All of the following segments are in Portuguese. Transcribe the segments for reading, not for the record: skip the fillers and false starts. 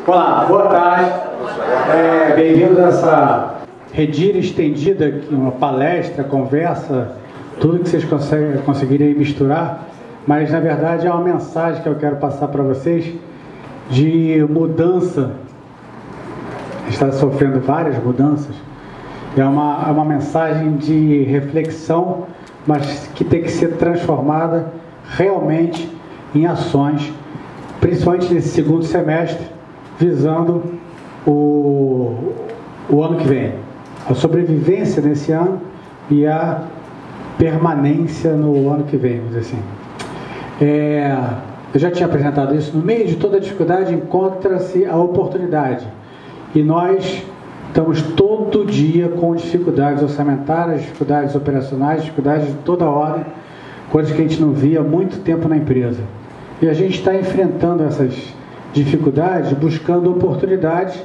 Olá, boa tarde. Bem-vindos a essa redira estendida, aqui, uma palestra, conversa, tudo que vocês conseguirem misturar, mas na verdade é uma mensagem que eu quero passar para vocês de mudança. A gente está sofrendo várias mudanças. É uma mensagem de reflexão, mas que tem que ser transformada realmente em ações, principalmente nesse segundo semestre, visando o ano que vem, a sobrevivência nesse ano e a permanência no ano que vem, vamos dizer assim. Eu já tinha apresentado isso. No meio de toda a dificuldade encontra-se a oportunidade, e nós estamos todo dia com dificuldades orçamentárias, dificuldades operacionais, dificuldades de toda ordem, coisas que a gente não via há muito tempo na empresa, e a gente está enfrentando essas dificuldades, buscando oportunidades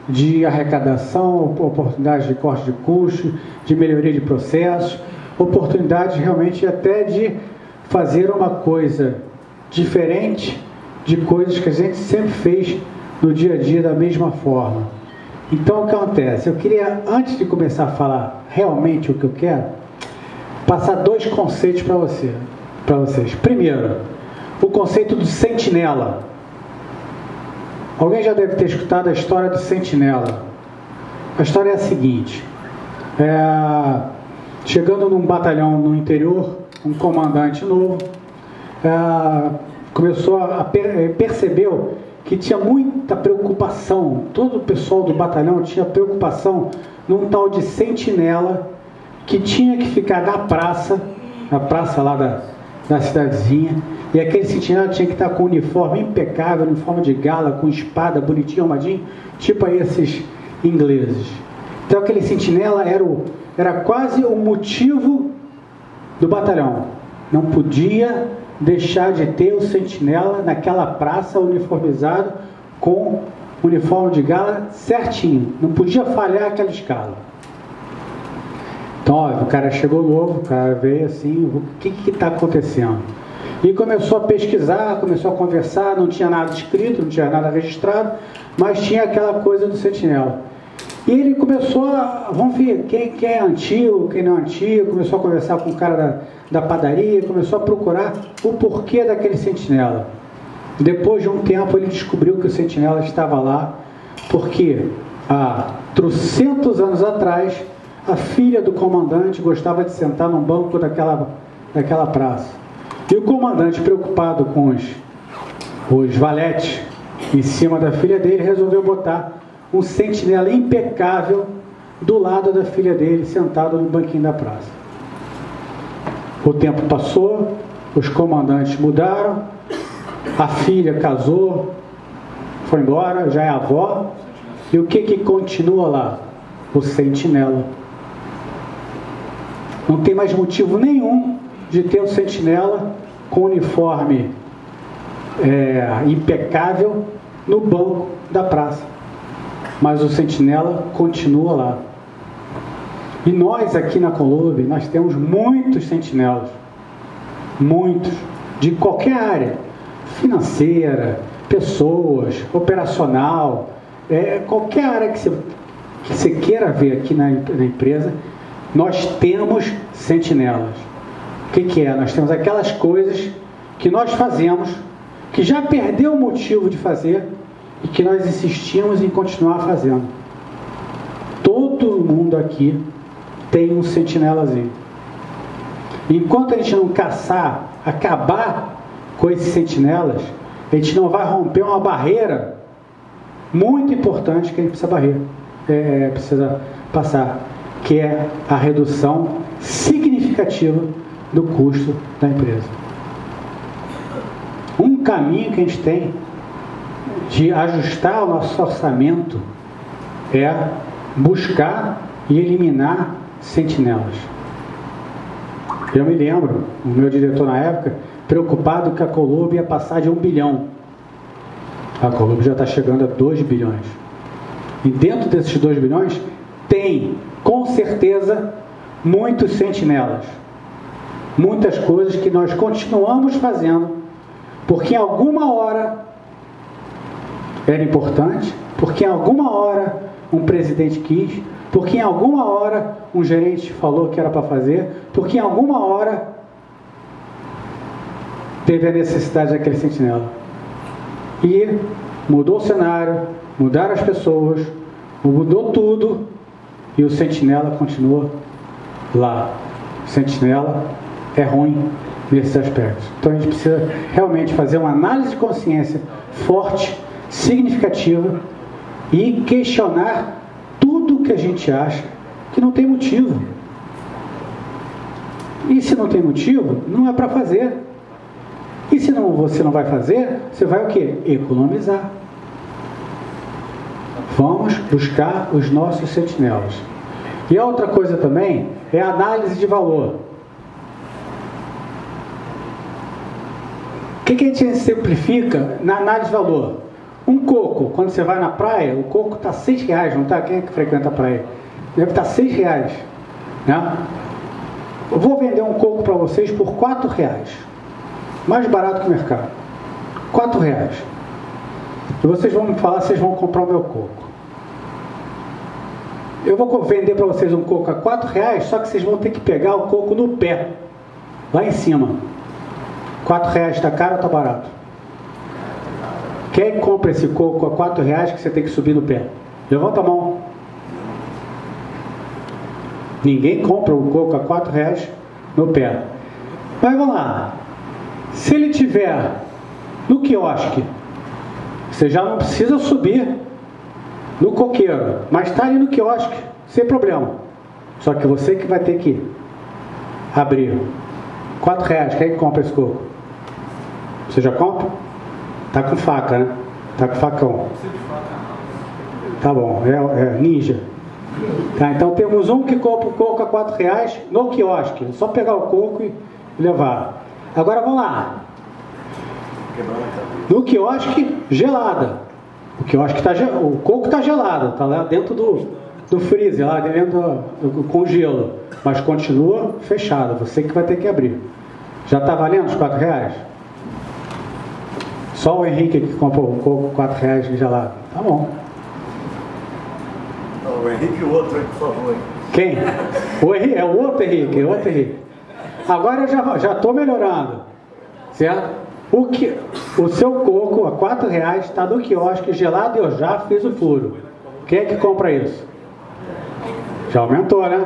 de arrecadação, oportunidades de corte de custos, de melhoria de processos, oportunidades realmente até de fazer uma coisa diferente de coisas que a gente sempre fez no dia a dia da mesma forma. Então, o que acontece? Eu queria, antes de começar a falar realmente o que eu quero, passar dois conceitos para vocês. Primeiro, o conceito do sentinela. Alguém já deve ter escutado a história do sentinela. A história é a seguinte: chegando num batalhão no interior, um comandante novo percebeu que tinha muita preocupação, todo o pessoal do batalhão tinha preocupação num tal de sentinela que tinha que ficar na praça lá da cidadezinha, e aquele sentinela tinha que estar com uniforme impecável, uniforme de gala, com espada, bonitinho, armadinho, tipo aí esses ingleses. Então aquele sentinela era quase o motivo do batalhão. Não podia deixar de ter o sentinela naquela praça uniformizado, com uniforme de gala certinho. Não podia falhar aquela escala. Então, óbvio, o cara chegou novo, o cara veio assim, o que está acontecendo? E começou a pesquisar, começou a conversar, não tinha nada escrito, não tinha nada registrado, mas tinha aquela coisa do sentinela. E ele começou vamos ver, quem é antigo, quem não é antigo, começou a conversar com o cara da padaria, começou a procurar o porquê daquele sentinela. Depois de um tempo ele descobriu que o sentinela estava lá porque há 300 anos atrás a filha do comandante gostava de sentar num banco daquela praça. E o comandante, preocupado com os valetes em cima da filha dele, resolveu botar um sentinela impecável do lado da filha dele, sentado no banquinho da praça. O tempo passou, os comandantes mudaram, a filha casou, foi embora, já é avó, e o que continua lá? O sentinela. Não tem mais motivo nenhum de ter um sentinela com uniforme impecável no banco da praça. Mas o sentinela continua lá. E nós aqui na Conlube, nós temos muitos sentinelas. Muitos. De qualquer área. Financeira, pessoas, operacional, qualquer área que você queira ver aqui na empresa, nós temos sentinelas. O que é? Nós temos aquelas coisas que nós fazemos, que já perdeu o motivo de fazer e que nós insistimos em continuar fazendo. Todo mundo aqui tem um sentinelazinho. Enquanto a gente não acabar com esses sentinelas, a gente não vai romper uma barreira muito importante que a gente precisa passar, que é a redução significativa do custo da empresa. Um caminho que a gente tem de ajustar o nosso orçamento é buscar e eliminar sentinelas. Eu me lembro, o meu diretor na época, preocupado que a Conlube ia passar de 1 bilhão. A Conlube já está chegando a 2 bilhões. E dentro desses 2 bilhões, tem, com certeza, muitos sentinelas. Muitas coisas que nós continuamos fazendo, porque em alguma hora era importante, porque em alguma hora um presidente quis, porque em alguma hora um gerente falou que era para fazer, porque em alguma hora teve a necessidade daquele sentinela. E mudou o cenário, mudaram as pessoas, mudou tudo, e o sentinela continua lá. O sentinela é ruim nesses aspectos. Então a gente precisa realmente fazer uma análise de consciência forte, significativa, e questionar tudo que a gente acha que não tem motivo. E se não tem motivo, não é para fazer. E se não, você não vai fazer, você vai o quê? Economizar. Vamos buscar os nossos sentinelas. E a outra coisa também é a análise de valor. O que a gente simplifica na análise de valor? Um coco, quando você vai na praia, o coco está R$6, não está? Quem é que frequenta a praia? Deve estar R$6, né? Eu vou vender um coco para vocês por R$4. Mais barato que o mercado. R$4. E vocês vão me falar se vocês vão comprar o meu coco. Eu vou vender para vocês um coco a R$4, só que vocês vão ter que pegar o coco no pé, lá em cima. R$4 está caro ou está barato? Quem compra esse coco a R$4 que você tem que subir no pé? Levanta a mão. Ninguém compra um coco a R$4 no pé. Mas vamos lá. Se ele tiver no quiosque, você já não precisa subir no coqueiro, mas está ali no quiosque, sem problema. Só que você que vai ter que abrir. R$4, quem compra esse coco? Você já compra? Tá com faca, né? Tá com facão. Tá bom, é ninja. Tá, então temos um que compra o coco a R$4 no quiosque. É só pegar o coco e levar. Agora vamos lá. No quiosque, gelada. O coco está gelado, está lá dentro do freezer, lá dentro do congelo. Mas continua fechado, você que vai ter que abrir. Já está valendo os R$4? Só o Henrique que comprou o coco R$4 gelado. Tá bom. O Henrique e o outro aí, por favor. Quem? O Henrique, é o outro Henrique, é o outro Henrique. Agora eu já estou melhorando. Certo? O seu coco a R$4 está no quiosque gelado e eu já fiz o furo. Quem é que compra isso? Já aumentou, né?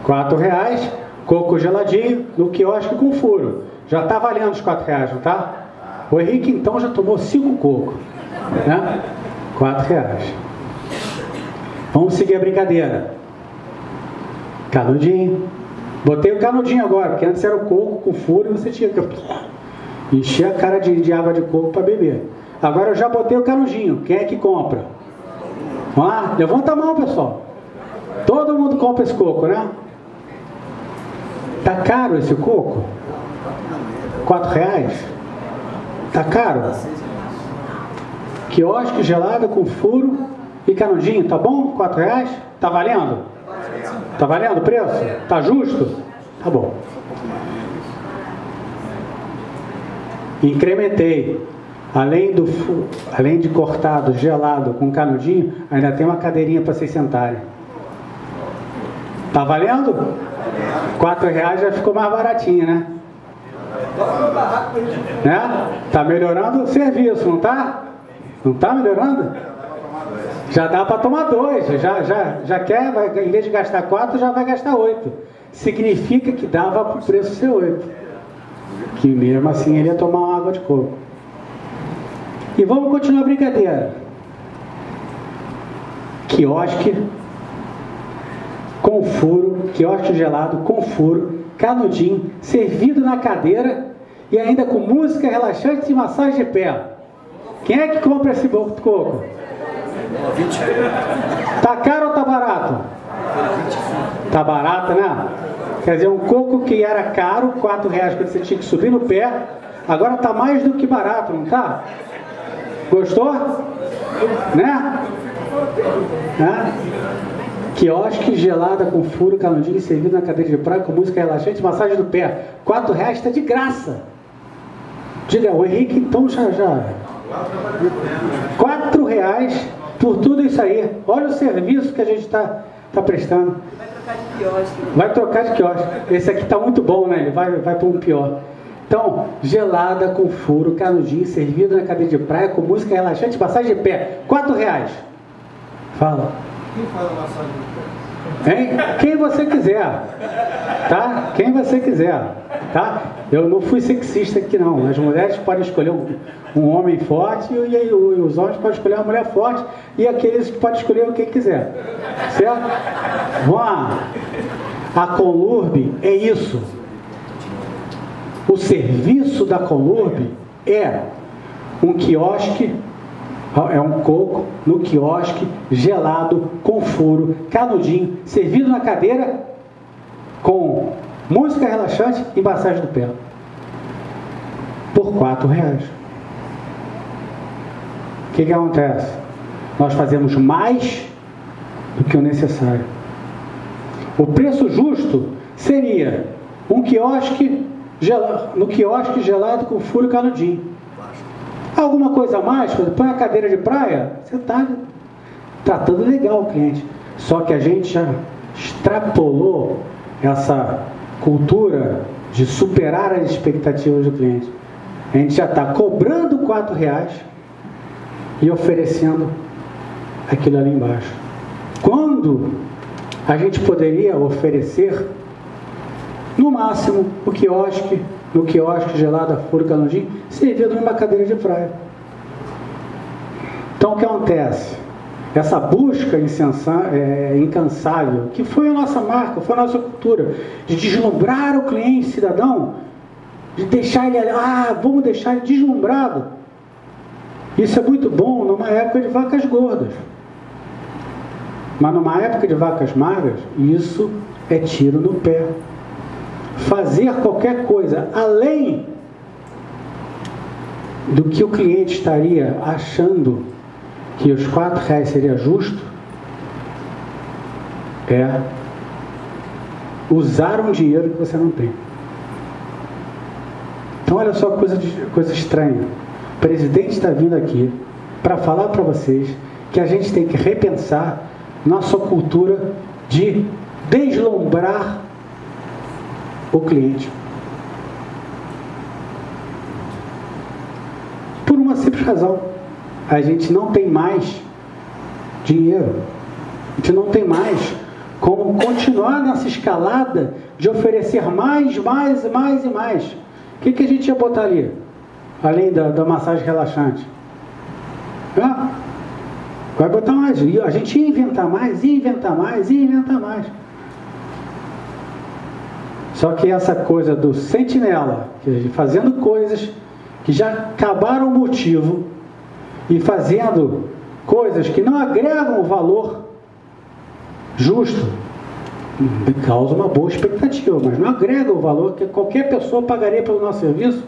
R$4, coco geladinho no quiosque com furo. Já está valendo os R$4, não tá? O Henrique então já tomou 5 cocos, né? R$4. Vamos seguir a brincadeira. Canudinho. Botei o canudinho agora, porque antes era o coco com furo e você tinha que encher a cara de água de coco para beber. Agora eu já botei o canudinho. Quem é que compra? Vamos lá? Levanta a mão, pessoal. Todo mundo compra esse coco, né? Tá caro esse coco? R$4? Tá caro? Quiosque gelado com furo e canudinho, tá bom? R$4? Tá valendo? Tá valendo o preço? Tá justo? Tá bom. Incrementei. Além de cortado, gelado, com canudinho, ainda tem uma cadeirinha para vocês sentarem. Tá valendo? R$4 já ficou mais baratinho, né? Tá melhorando o serviço, não tá? Não tá melhorando? Já dá para tomar 2. Já quer, em vez de gastar 4, já vai gastar 8. Significa que dava para o preço ser 8. Que mesmo assim ele ia tomar uma água de coco. E vamos continuar a brincadeira. Quiosque com furo, quiosque gelado com furo, canudinho, servido na cadeira e ainda com música relaxante e massagem de pé. Quem é que compra esse coco? Tá caro ou tá barato? Tá barato, né? Quer dizer, um coco que era caro, R$4 que você tinha que subir no pé, agora tá mais do que barato, não tá? Gostou? Né? Quiosque gelada com furo, canudinho servido na cadeira de praia com música relaxante, massagem do pé. R$4 está de graça. Diga, o Henrique então já. R$4 R$ por tudo isso aí. Olha o serviço que a gente está prestando. Vai trocar de quiosque. Vai trocar de quiosque. Esse aqui está muito bom, né? Ele vai para um pior. Então, gelada com furo, canudinho, servido na cadeira de praia, com música relaxante, massagem de pé. R$ 4. Fala. Quem faz a massagem de pé? Hein? Quem você quiser, tá? Quem você quiser, tá? Eu não fui sexista aqui não. As mulheres podem escolher um homem forte e os homens podem escolher uma mulher forte e aqueles podem escolher o que quiser, certo? Vamos lá. A Conlurb é isso. O serviço da Conlurb é um quiosque. É um coco no quiosque, gelado, com furo, canudinho, servido na cadeira, com música relaxante e massagem do pé. Por R$ 4. O que acontece? Nós fazemos mais do que o necessário. O preço justo seria um quiosque no quiosque gelado com furo e canudinho. Alguma coisa a mais? Põe a cadeira de praia, você está tratando legal o cliente. Só que a gente já extrapolou essa cultura de superar as expectativas do cliente. A gente já está cobrando R$ 4 e oferecendo aquilo ali embaixo. Quando a gente poderia oferecer, no máximo, no quiosque gelado a furo canudinho, servido numa cadeira de praia. Então o que acontece? Essa busca incansável, que foi a nossa marca, foi a nossa cultura, de deslumbrar o cliente cidadão, de deixar ele, vamos deixar ele deslumbrado. Isso é muito bom numa época de vacas gordas. Mas numa época de vacas magras, isso é tiro no pé. Fazer qualquer coisa além do que o cliente estaria achando que os R$ 4 seria justo é usar um dinheiro que você não tem. Então olha só coisa estranha. O presidente está vindo aqui para falar para vocês que a gente tem que repensar nossa cultura de deslumbrar o cliente. Por uma simples razão. A gente não tem mais dinheiro. A gente não tem mais como continuar nessa escalada de oferecer mais e mais. O que a gente ia botar ali? Além da massagem relaxante. Vai botar mais. A gente ia inventar mais. Só que essa coisa do sentinela, fazendo coisas que já acabaram o motivo e fazendo coisas que não agregam valor justo, causa uma boa expectativa, mas não agrega o valor que qualquer pessoa pagaria pelo nosso serviço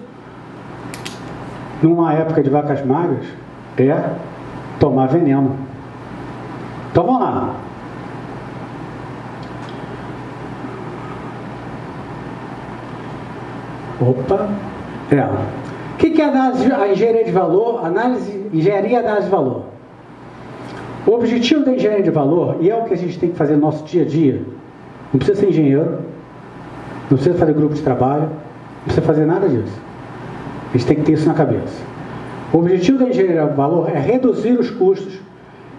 numa época de vacas magras, é tomar veneno. Então vamos lá. O que é a engenharia de valor? Engenharia e análise de valor. O objetivo da engenharia de valor, e é o que a gente tem que fazer no nosso dia a dia, não precisa ser engenheiro, não precisa fazer grupo de trabalho, não precisa fazer nada disso. A gente tem que ter isso na cabeça. O objetivo da engenharia de valor é reduzir os custos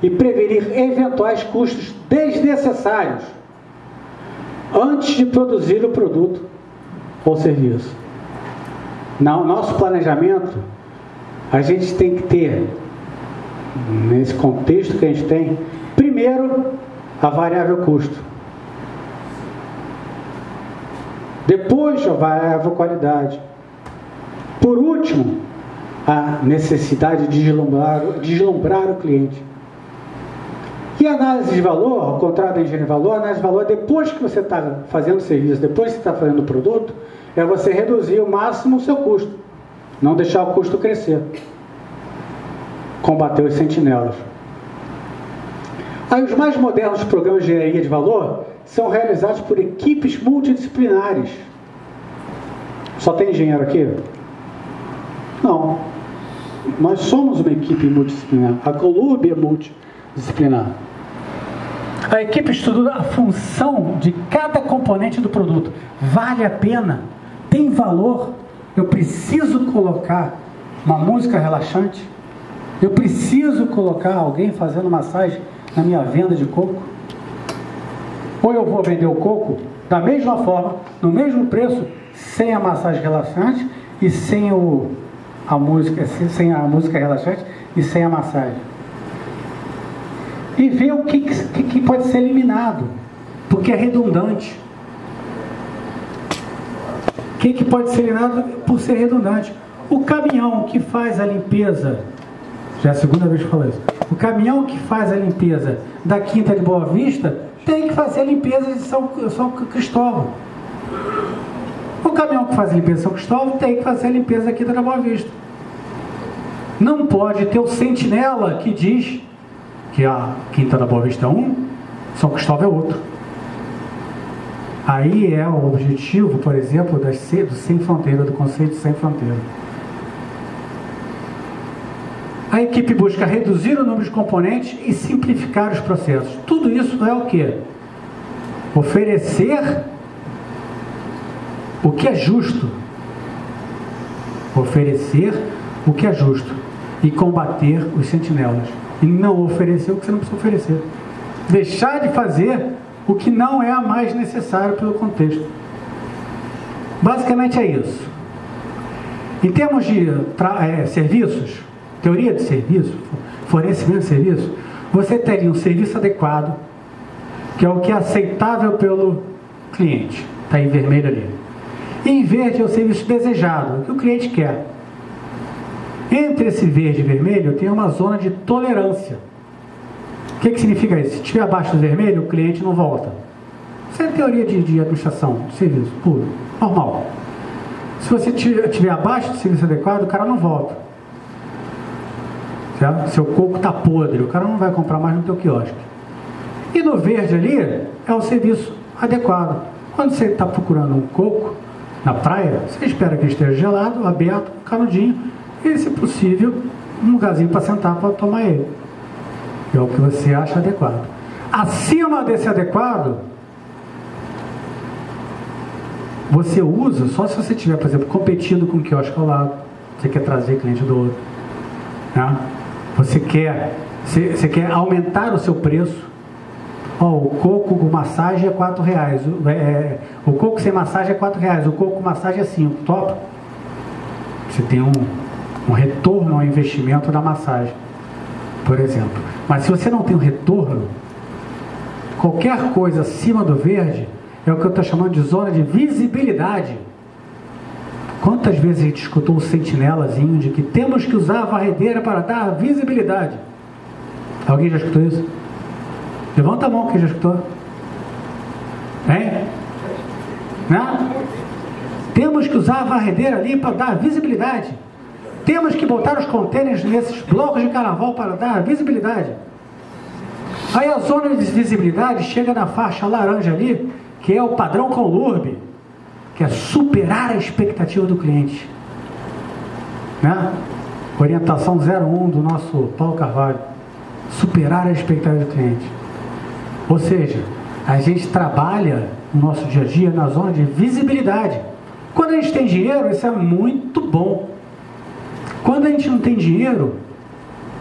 e prevenir eventuais custos desnecessários antes de produzir o produto ou serviço. No nosso planejamento, a gente tem que ter, nesse contexto que a gente tem, primeiro, a variável custo. Depois, a variável qualidade. Por último, a necessidade de deslumbrar o cliente. E a análise de valor, ao contrário da engenharia de valor, a análise de valor, depois que você está fazendo o serviço, depois que você está fazendo o produto, é você reduzir ao máximo o seu custo. Não deixar o custo crescer. Combater os sentinelas. Aí os mais modernos programas de engenharia de valor são realizados por equipes multidisciplinares. Só tem engenheiro aqui? Não. Nós somos uma equipe multidisciplinar. A Colurb é multidisciplinar. A equipe estuda a função de cada componente do produto. Vale a pena? Tem valor? Eu preciso colocar uma música relaxante? Eu preciso colocar alguém fazendo massagem na minha venda de coco? Ou eu vou vender o coco da mesma forma, no mesmo preço, sem a massagem relaxante e sem a música relaxante e sem a massagem? E ver o que pode ser eliminado, porque é redundante. O que pode ser eliminado por ser redundante? O caminhão que faz a limpeza, já é a segunda vez que eu falo isso, o caminhão que faz a limpeza da Quinta de Boa Vista tem que fazer a limpeza de São Cristóvão. O caminhão que faz a limpeza de São Cristóvão tem que fazer a limpeza da Quinta de Boa Vista. Não pode ter o sentinela que diz que a Quinta da Boa Vista é um, São Cristóvão é outro. Aí é o objetivo, por exemplo, do Sem Fronteira, do conceito Sem Fronteira. A equipe busca reduzir o número de componentes e simplificar os processos. Tudo isso é o quê? Oferecer o que é justo. Oferecer o que é justo e combater os sentinelas. E não oferecer o que você não precisa oferecer. Deixar de fazer o que não é mais necessário pelo contexto. Basicamente é isso. Em termos de serviços, teoria de serviço, fornecimento de serviço, você teria um serviço adequado, que é o que é aceitável pelo cliente. Está em vermelho ali. E em verde é o serviço desejado, o que o cliente quer. Entre esse verde e vermelho tem uma zona de tolerância. O que significa isso? Se estiver abaixo do vermelho, o cliente não volta. Isso é teoria de administração, de serviço, puro, normal. Se você estiver abaixo do serviço adequado, o cara não volta. Certo? Seu coco está podre, o cara não vai comprar mais no teu quiosque. E no verde ali é o serviço adequado. Quando você está procurando um coco na praia, você espera que ele esteja gelado, aberto, canudinho, e, se possível, um lugarzinho para sentar para tomar ele. É o que você acha adequado. Acima desse adequado, você usa só se você estiver, por exemplo, competindo com o quiosque ao lado. Você quer trazer cliente do outro, né? Você quer aumentar o seu preço. O coco com massagem é R$4. O coco sem massagem é R$4. O coco com massagem é 5. Top? Você tem um retorno ao investimento da massagem, por exemplo. Mas se você não tem um retorno, qualquer coisa acima do verde é o que eu estou chamando de zona de visibilidade. Quantas vezes a gente escutou um sentinelazinho de que temos que usar a varredeira para dar visibilidade? Alguém já escutou isso? Levanta a mão quem já escutou. Hein? Né? Temos que usar a varredeira ali para dar visibilidade. Temos que botar os contêineres nesses blocos de carnaval para dar visibilidade. Aí a zona de visibilidade chega na faixa laranja ali, que é o padrão Colurb, que é superar a expectativa do cliente. Né? Orientação 01 do nosso Paulo Carvalho. Superar a expectativa do cliente. Ou seja, a gente trabalha no nosso dia a dia na zona de visibilidade. Quando a gente tem dinheiro, isso é muito bom. Quando a gente não tem dinheiro,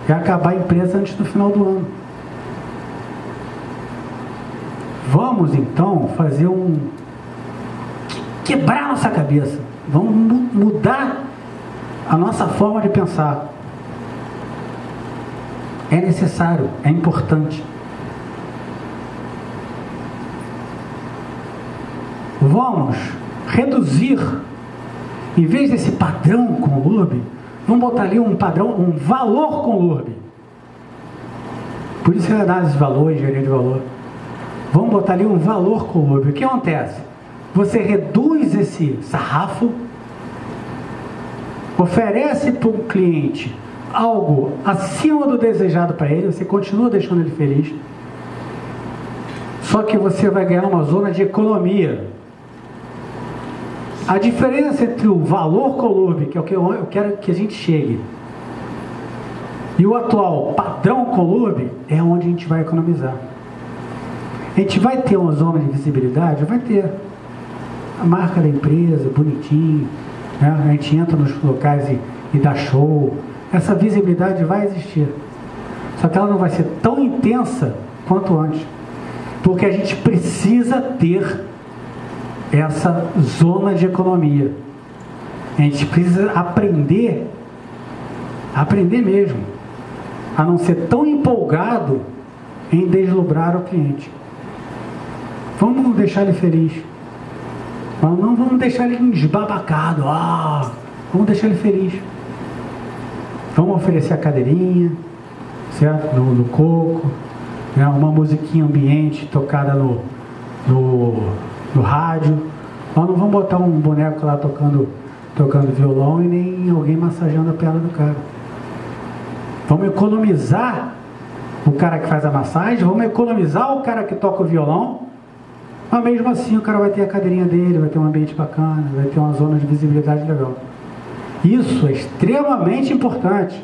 é acabar a empresa antes do final do ano. Vamos então fazer quebrar nossa cabeça. Vamos mudar a nossa forma de pensar. É necessário, é importante. Vamos reduzir, em vez desse padrão Colurb, vamos botar ali um padrão, um valor Colurb. Por isso é análise de valor, engenharia de valor. Vamos botar ali um valor Colurb. O que acontece? Você reduz esse sarrafo, oferece para o cliente algo acima do desejado para ele, você continua deixando ele feliz, só que você vai ganhar uma zona de economia. A diferença entre o valor Colurb, que é o que eu quero que a gente chegue, E o atual padrão Conlurb é onde a gente vai economizar. A gente vai ter uma zona de visibilidade? Vai ter. A marca da empresa, bonitinho, né? A gente entra nos locais e dá show. Essa visibilidade vai existir. Só que ela não vai ser tão intensa quanto antes. Porque a gente precisa ter essa zona de economia. A gente precisa aprender mesmo, a não ser tão empolgado em deslumbrar o cliente. Vamos deixar ele feliz. Não vamos deixar ele esbabacado. Vamos deixar ele feliz. Vamos oferecer a cadeirinha, certo? No coco, né? Uma musiquinha ambiente tocada no rádio. Nós não vamos botar um boneco lá tocando violão e nem alguém massageando a perna do cara. Vamos economizar o cara que faz a massagem, vamos economizar o cara que toca o violão, mas mesmo assim o cara vai ter a cadeirinha dele, vai ter um ambiente bacana, vai ter uma zona de visibilidade legal. Isso é extremamente importante.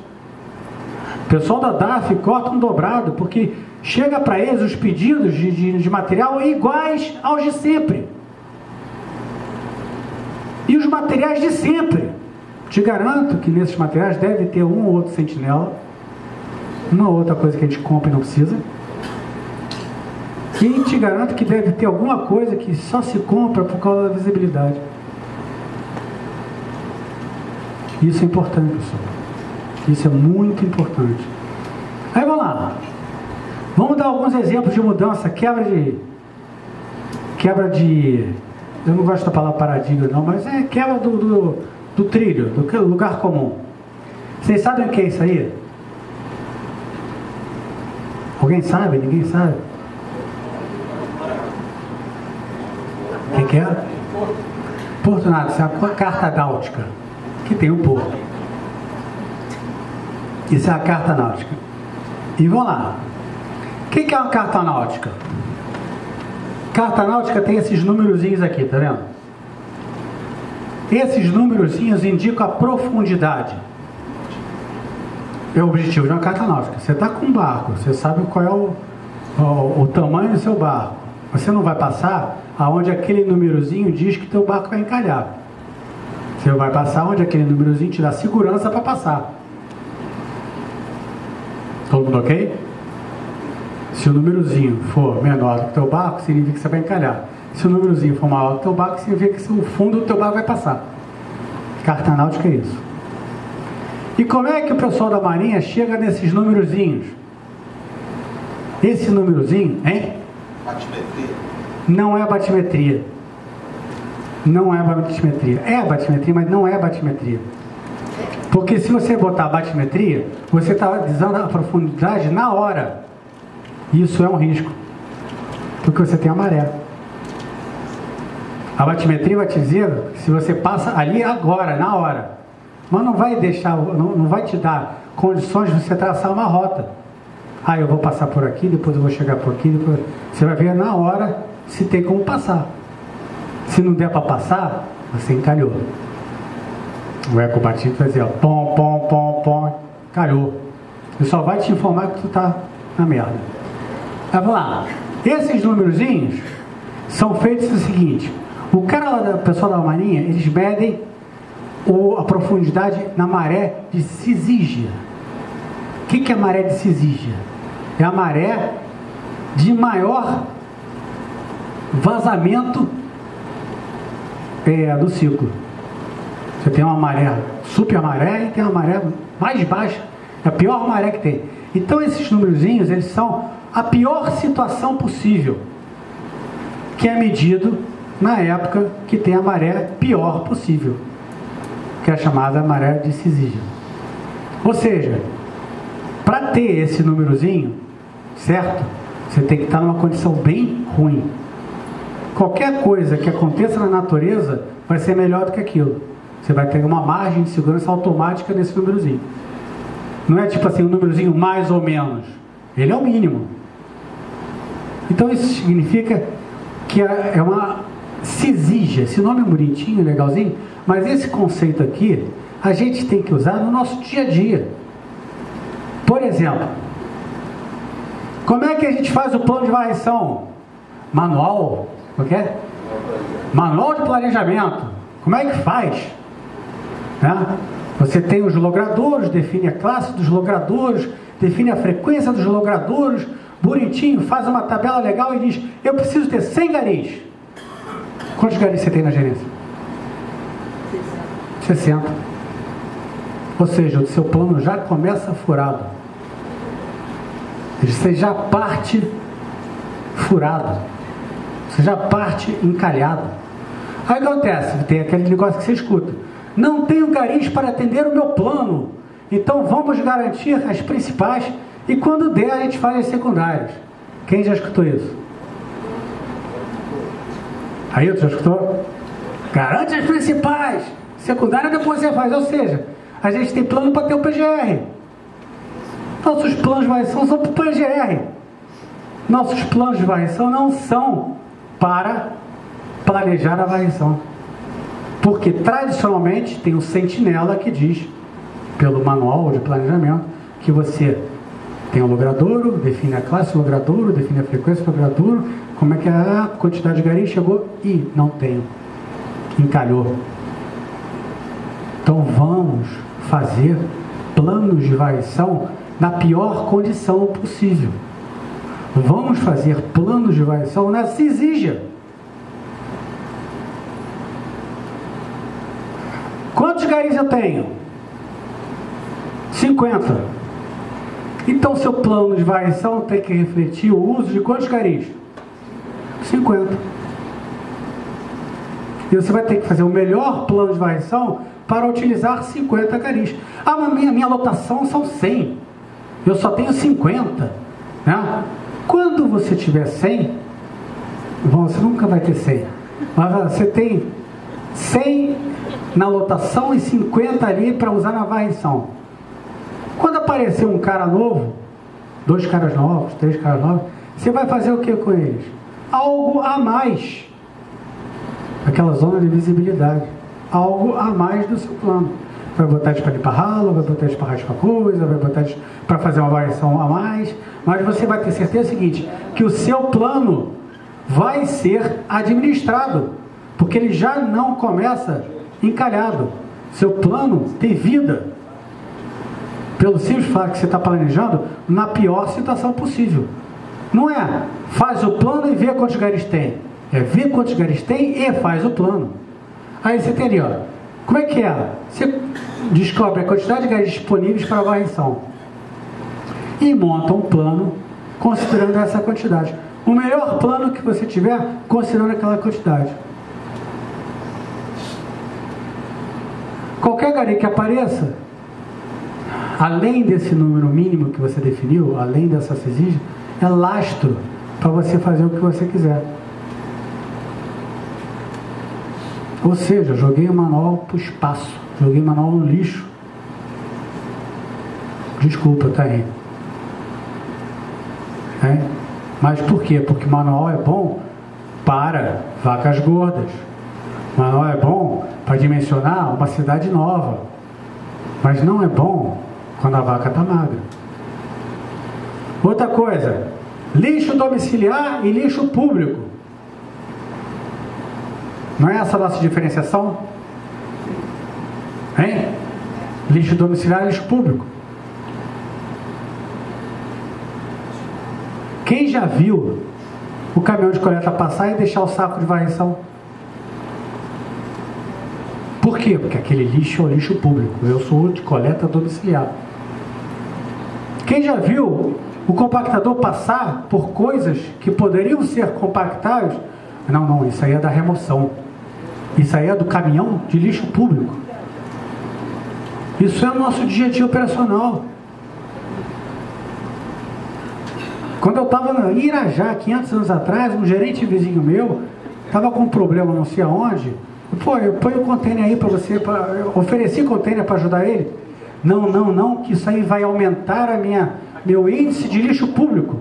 O pessoal da DAF corta um dobrado, porque chega para eles os pedidos de material iguais aos de sempre. E os materiais de sempre. Te garanto que nesses materiais deve ter um ou outro sentinela, uma outra coisa que a gente compra e não precisa. E te garanto que deve ter alguma coisa que só se compra por causa da visibilidade. Isso é importante, pessoal. Isso é muito importante. Aí vamos lá. Vamos dar alguns exemplos de mudança, quebra de eu não gosto da palavra paradigma não, mas é quebra do trilho, do lugar comum. Vocês sabem o que é isso aí? Alguém sabe? Ninguém sabe? O que é? Porto nada, isso é a carta náutica, que tem um porto. Isso é a carta náutica. E vamos lá. O que é uma carta náutica? Carta náutica tem esses númerozinhos aqui, tá vendo? Esses númerozinhos indicam a profundidade. É o objetivo de uma carta náutica. Você está com um barco, você sabe qual é o tamanho do seu barco. Você não vai passar aonde aquele númerozinho diz que teu barco vai encalhar. Você vai passar onde aquele númerozinho te dá segurança para passar. Todo mundo ok? Se o númerozinho for menor do que o teu barco, significa que você vai encalhar. Se o númerozinho for maior do que o teu barco, significa que o fundo do teu barco vai passar. Carta náutica é isso. E como é que o pessoal da Marinha chega nesses númerozinhos? Esse númerozinho, hein? Batimetria. Não é batimetria. Não é batimetria. É batimetria, mas não é batimetria. Porque se você botar batimetria, você está dizendo a profundidade na hora. Isso é um risco. Porque você tem a maré. A batimetria vai te dizer se você passa ali agora, na hora. Mas não vai deixar, não vai te dar condições de você traçar uma rota. Eu vou passar por aqui, depois eu vou chegar por aqui, depois... Você vai ver na hora se tem como passar. Se não der para passar, você encalhou. O ecobatido vai dizer, pom, pom, pom, pom, calhou. Ele só vai te informar que tu tá na merda. Vamos lá. Esses númerozinhos são feitos o seguinte: o cara lá da pessoal da Marinha, eles medem a profundidade na maré de Cisígia. O que é a maré de Cisígia? É a maré de maior vazamento do ciclo. Você tem uma maré, super maré, e tem uma maré mais baixa, é a pior maré que tem. Então esses númerozinhos, eles são a pior situação possível, que é medido na época que tem a maré pior possível, que é a chamada maré de Cisígia. Ou seja, para ter esse númerozinho certo, você tem que estar numa condição bem ruim. Qualquer coisa que aconteça na natureza vai ser melhor do que aquilo. Você vai ter uma margem de segurança automática nesse númerozinho. Não é tipo assim, um númerozinho mais ou menos. Ele é o mínimo. Então isso significa que é uma Cisígia. Esse nome é bonitinho, legalzinho, mas esse conceito aqui a gente tem que usar no nosso dia a dia. Por exemplo, como é que a gente faz o plano de varrição? Manual, o que é? Manual de planejamento. Como é que faz? Né? Você tem os logradouros, define a classe dos logradouros, define a frequência dos logradouros, bonitinho, faz uma tabela legal e diz, eu preciso ter 100 garis. Quantos garis você tem na gerência? 60. Ou seja, o seu plano já começa furado. Você já parte furado. Você já parte encalhado. Aí o que acontece? Tem aquele negócio que você escuta. Não tenho garis para atender o meu plano. Então vamos garantir as principais e quando der a gente faz as secundárias. Quem já escutou isso? Aí, tu já escutou? Garante as principais. Secundária depois você faz. Ou seja, a gente tem plano para ter o PGR. Nossos planos de varrição são para o PGR. Nossos planos de varrição não são para planejar a varrição. Porque tradicionalmente tem um sentinela que diz, pelo manual de planejamento, que você tem o logradouro, define a classe do logradouro, define a frequência do logradouro, como é que a quantidade de garis chegou e não tenho. Encalhou. Então vamos fazer planos de varrição na pior condição possível. Vamos fazer planos de variação na CISIGA. Quantos garis eu tenho? 50. Então seu plano de variação tem que refletir o uso de quantos garis? 50. E você vai ter que fazer o melhor plano de variação para utilizar 50 garis. Ah, mas minha lotação são 100. Eu só tenho 50. Né? Quando você tiver 100, bom, você nunca vai ter 100, mas você tem 100 na lotação e 50 ali para usar na varrição. Quando aparecer um cara novo, 2 caras novos, 3 caras novos, você vai fazer o que com eles? Algo a mais. Aquela zona de visibilidade. Algo a mais do seu plano. Vai botar eles para limpar ralo, vai botar eles para raspar coisa, vai botar eles para fazer uma variação a mais. Mas você vai ter certeza seguinte, que o seu plano vai ser administrado, porque ele já não começa encalhado. Seu plano tem vida. Pelo simples fato que você está planejando na pior situação possível. Não é faz o plano e vê quantos garis tem. É ver quantos garis tem e faz o plano. Aí você tem ali, ó. Como é que é? Você descobre a quantidade de garis disponíveis para a varrição e monta um plano considerando essa quantidade. O melhor plano que você tiver, considerando aquela quantidade. Qualquer gari que apareça, além desse número mínimo que você definiu, além dessa CISIGA, é lastro para você fazer o que você quiser. Ou seja, joguei o manual para o espaço, joguei o manual no lixo. Desculpa, tá aí. Mas por quê? Porque o manual é bom para vacas gordas. O manual é bom para dimensionar uma cidade nova. Mas não é bom quando a vaca está magra. Outra coisa, lixo domiciliar e lixo público. Não é essa a nossa diferenciação? Hein? Lixo domiciliar e lixo público. Quem já viu o caminhão de coleta passar e deixar o saco de varrição? Por quê? Porque aquele lixo é o lixo público. Eu sou de coleta domiciliar. Quem já viu o compactador passar por coisas que poderiam ser compactáveis? Não, isso aí é da remoção. Isso aí é do caminhão de lixo público. Isso é o nosso dia a dia operacional. Quando eu estava em Irajá, 500 anos atrás, um gerente vizinho meu estava com um problema não sei aonde. Pô, eu ponho um container aí para você, eu ofereci container para ajudar ele. Não, que isso aí vai aumentar meu índice de lixo público.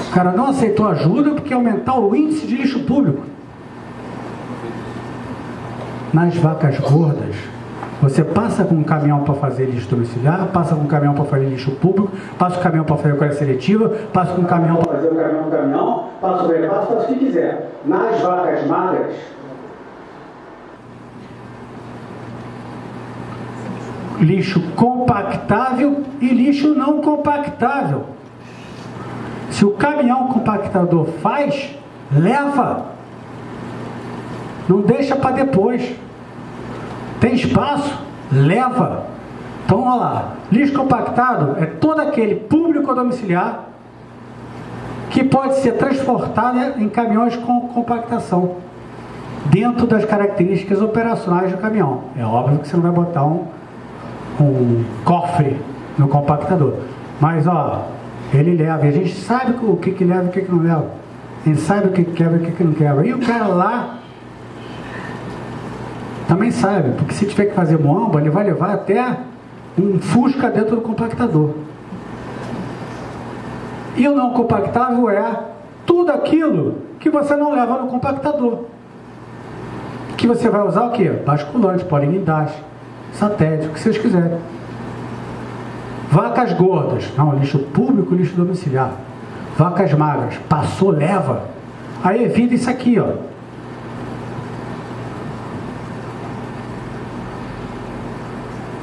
O cara não aceitou ajuda porque ia aumentar o índice de lixo público. Nas vacas gordas, Você passa com um caminhão para fazer lixo domiciliar, passa com um caminhão para fazer lixo público, passa com um caminhão para fazer coleta seletiva, passa com um caminhão para fazer o caminhão, passa o repassa, faz o que quiser. Nas vacas magras, lixo compactável e lixo não compactável. Se o caminhão compactador faz, leva. Não deixa para depois. Tem espaço? Leva. Então, olha lá. Lixo compactado é todo aquele público domiciliar que pode ser transportado em caminhões com compactação, dentro das características operacionais do caminhão. É óbvio que você não vai botar um cofre no compactador. Mas, ó, ele leva. E a gente sabe o que leva e o que não leva. A gente sabe o que quebra e o que não quebra. E o cara lá também sabe, porque se tiver que fazer muamba, ele vai levar até um Fusca dentro do compactador. E o não compactável é tudo aquilo que você não leva no compactador. Que você vai usar o quê? Basculante, poliguindaste, satélite, o que vocês quiserem. Vacas gordas, não, lixo público, lixo domiciliar. Vacas magras, passou, leva. Aí evita isso aqui, ó.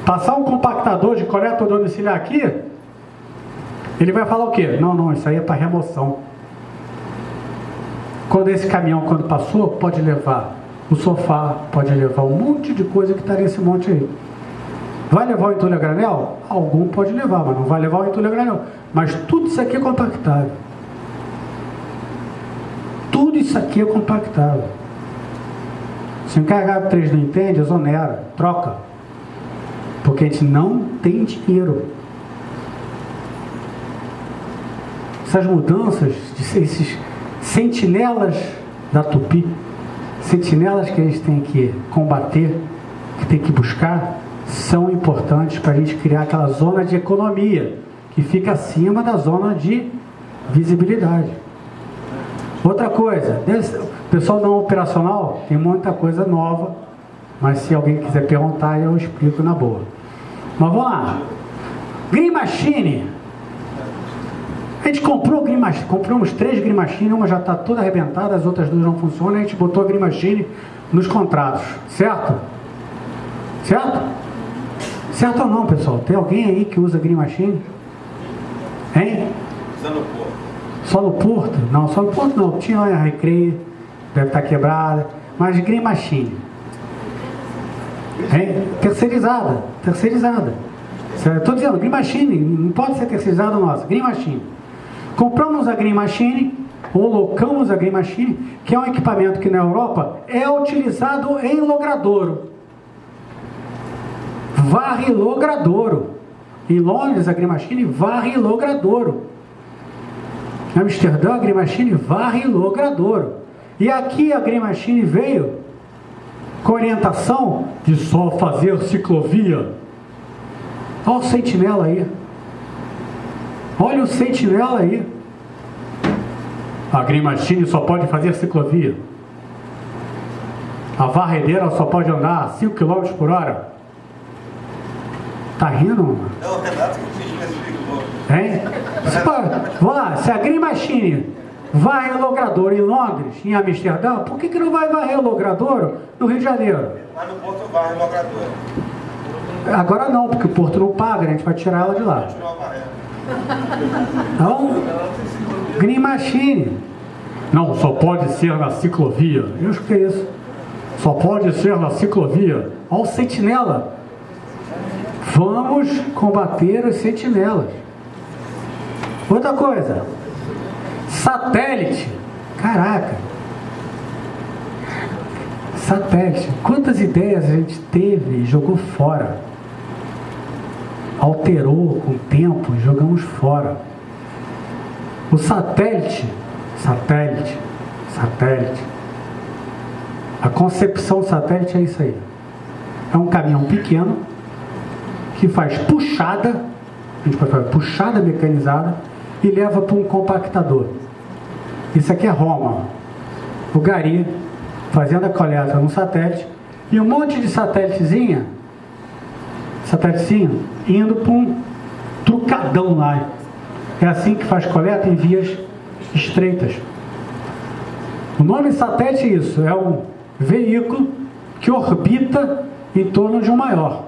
Passar um compactador de coleta domiciliar aqui, ele vai falar o quê? Não, isso aí é para remoção. Quando esse caminhão, quando passou, pode levar o sofá, pode levar um monte de coisa que está nesse monte aí. Vai levar o entulho a granel? Algum pode levar, mas não vai levar o entulho a granel. Mas tudo isso aqui é compactável. Tudo isso aqui é compactável. Se o encarregado 3 não entende, exonera, troca. Porque a gente não tem dinheiro. Essas mudanças, esses sentinelas da Tupi, sentinelas que a gente tem que combater, que tem que buscar, são importantes para a gente criar aquela zona de economia que fica acima da zona de visibilidade. Outra coisa, pessoal não operacional, tem muita coisa nova, mas se alguém quiser perguntar, eu explico na boa. Mas vamos lá. Green Machine. A gente comprou Green Machine, compramos 3 Green Machine, uma já está toda arrebentada, as outras 2 não funcionam, a gente botou a Green Machine nos contratos, certo? Certo? Certo ou não, pessoal? Tem alguém aí que usa Green Machine? Hein? Só no porto. Só no porto? Não, só no porto não. Tinha a Recreio, deve estar quebrada, mas Green Machine. Hein? Terceirizada. Estou dizendo, Green Machine, não pode ser terceirizada nossa, Green Machine. Compramos a Green Machine, holocamos a Green Machine, que é um equipamento que na Europa é utilizado em logradouro. Varre logradouro. Em Londres, a Green Machine varre logradouro. Em Amsterdã, a Green Machine varre logradouro. E aqui a Green Machine veio com orientação de só fazer ciclovia. Olha o sentinela aí. Olha o sentinela aí. A Green Machine só pode fazer ciclovia. A varredeira só pode andar a 5 km por hora. Tá rindo, mano? É o Renato que te explicou. Hein? Vamos lá, se a Green Machine varre o logradouro em Londres, em Amsterdã, por que não vai varrer o logradouro no Rio de Janeiro? Mas no porto varre o logradouro. Agora não, porque o porto não paga, né? A gente vai tirar ela de lá. Então, Green Machine. Não, só pode ser na ciclovia. Eu acho que é isso. Só pode ser na ciclovia. Olha o sentinela. Vamos combater os sentinelas. Outra coisa. Satélite. Caraca. Satélite. Quantas ideias a gente teve e jogou fora. Alterou com o tempo e jogamos fora. O satélite. A concepção satélite é isso aí. É um caminhão pequeno que faz puxada, a gente pode fazer puxada mecanizada e leva para um compactador. Isso aqui é Roma. O gari fazendo a coleta no satélite e um monte de satélitezinha satélitezinho, indo para um trucadão lá. É assim que faz coleta em vias estreitas. O nome satélite é isso, é um veículo que orbita em torno de um maior.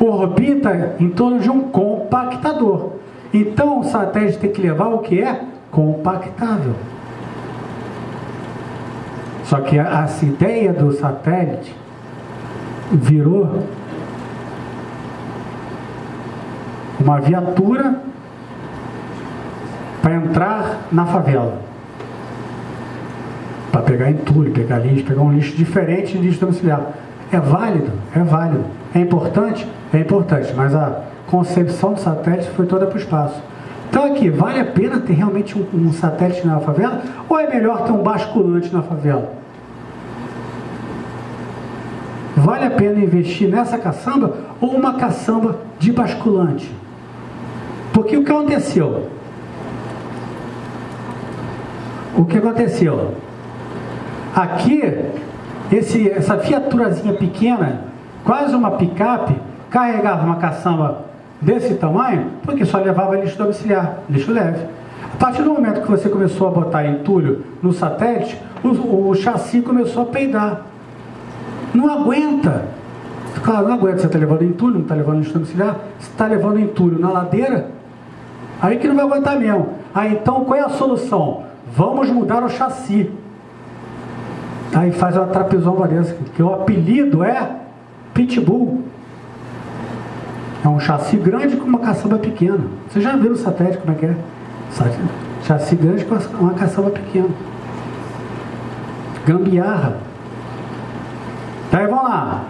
Orbita em torno de um compactador. Então o satélite tem que levar o que é compactável. Só que essa ideia do satélite virou uma viatura para entrar na favela, para pegar entulho, pegar lixo, pegar um lixo diferente de lixo domiciliar. É válido, é válido. É importante, mas a concepção do satélite foi toda para o espaço. Então aqui, vale a pena ter realmente um satélite na favela, ou é melhor ter um basculante na favela? Vale a pena investir nessa caçamba ou uma caçamba de basculante? Porque o que aconteceu? Aqui, essa viaturazinha pequena, quase uma picape, carregava uma caçamba desse tamanho, porque só levava lixo domiciliar, lixo leve. A partir do momento que você começou a botar entulho no satélite, o chassi começou a peidar. Não aguenta. Claro, não aguenta. Você está levando entulho, não está levando lixo domiciliar. Você está levando entulho na ladeira, aí que não vai aguentar mesmo. Aí então, qual é a solução? Vamos mudar o chassi. Aí faz uma trapezoma dessa, que o apelido é Pitbull. É um chassi grande com uma caçamba pequena. Você já viu no satélite como é que é? Chassi grande com uma caçamba pequena. Gambiarra. Aí vamos lá.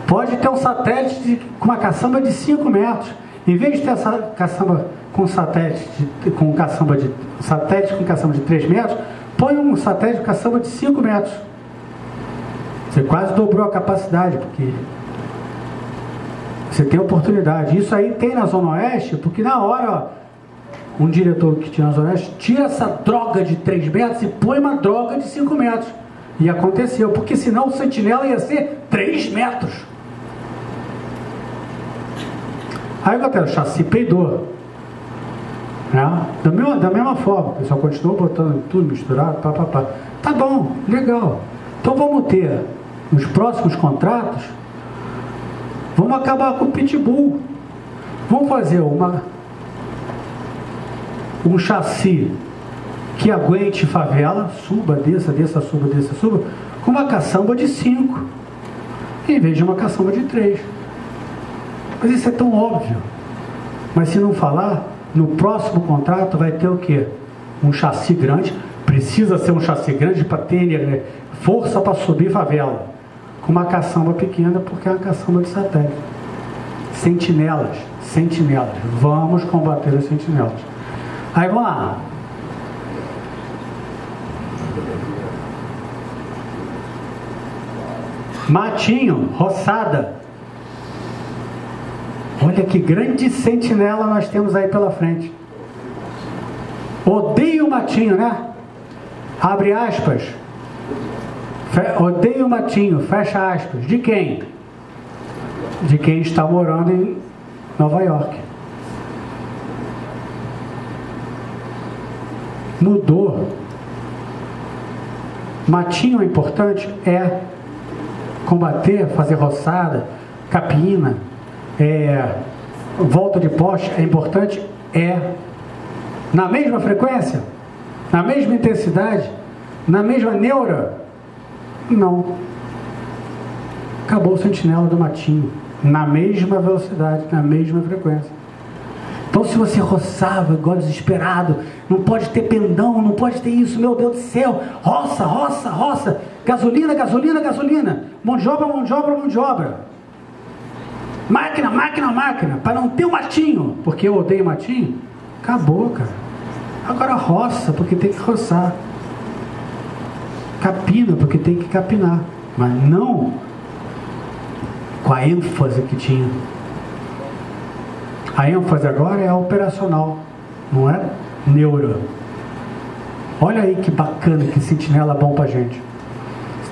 Pode ter um satélite com uma caçamba de 5 metros. Em vez de ter essa caçamba com satélite com caçamba de 3 metros, põe um satélite com caçamba de 5 metros. Você quase dobrou a capacidade, porque você tem oportunidade. Isso aí tem na Zona Oeste, porque na hora, um diretor que tinha na Zona Oeste tira essa droga de 3 metros e põe uma droga de 5 metros. E aconteceu, porque senão o sentinela ia ser 3 metros. Aí o chassi peidou. Né? Da mesma forma, o pessoal continuou botando tudo misturado, papapá. Tá bom, legal. Então vamos ter, nos próximos contratos, vamos acabar com o Pitbull. Vamos fazer um chassi que aguente favela, suba, desça, suba, com uma caçamba de 5, em vez de uma caçamba de 3. Mas isso é tão óbvio. Mas se não falar, no próximo contrato vai ter o quê? Um chassi grande, precisa ser um chassi grande para ter força para subir favela, com uma caçamba pequena, porque é uma caçamba de satélite. Sentinelas, vamos combater os sentinelas. Aí vamos lá. Matinho, roçada. Olha que grande sentinela nós temos aí pela frente. Odeio o matinho, né? Abre aspas. Odeio o matinho, fecha aspas. De quem? De quem está morando em Nova York. Mudou. Matinho é importante? É. Combater, fazer roçada, capina, volta de poste é importante? É. Na mesma frequência? Na mesma intensidade? Na mesma neura? Não. Acabou o sentinela do matinho. Na mesma velocidade, na mesma frequência. Então se você roçava igual desesperado, não pode ter pendão, não pode ter isso, meu Deus do céu, roça, gasolina, mão de obra, máquina, para não ter o matinho, porque eu odeio matinho, acabou, cara. Agora roça, porque tem que roçar, capina, porque tem que capinar, mas não com a ênfase que tinha. A ênfase agora é a operacional, não é neuro. Olha aí que bacana, que sentinela bom pra gente.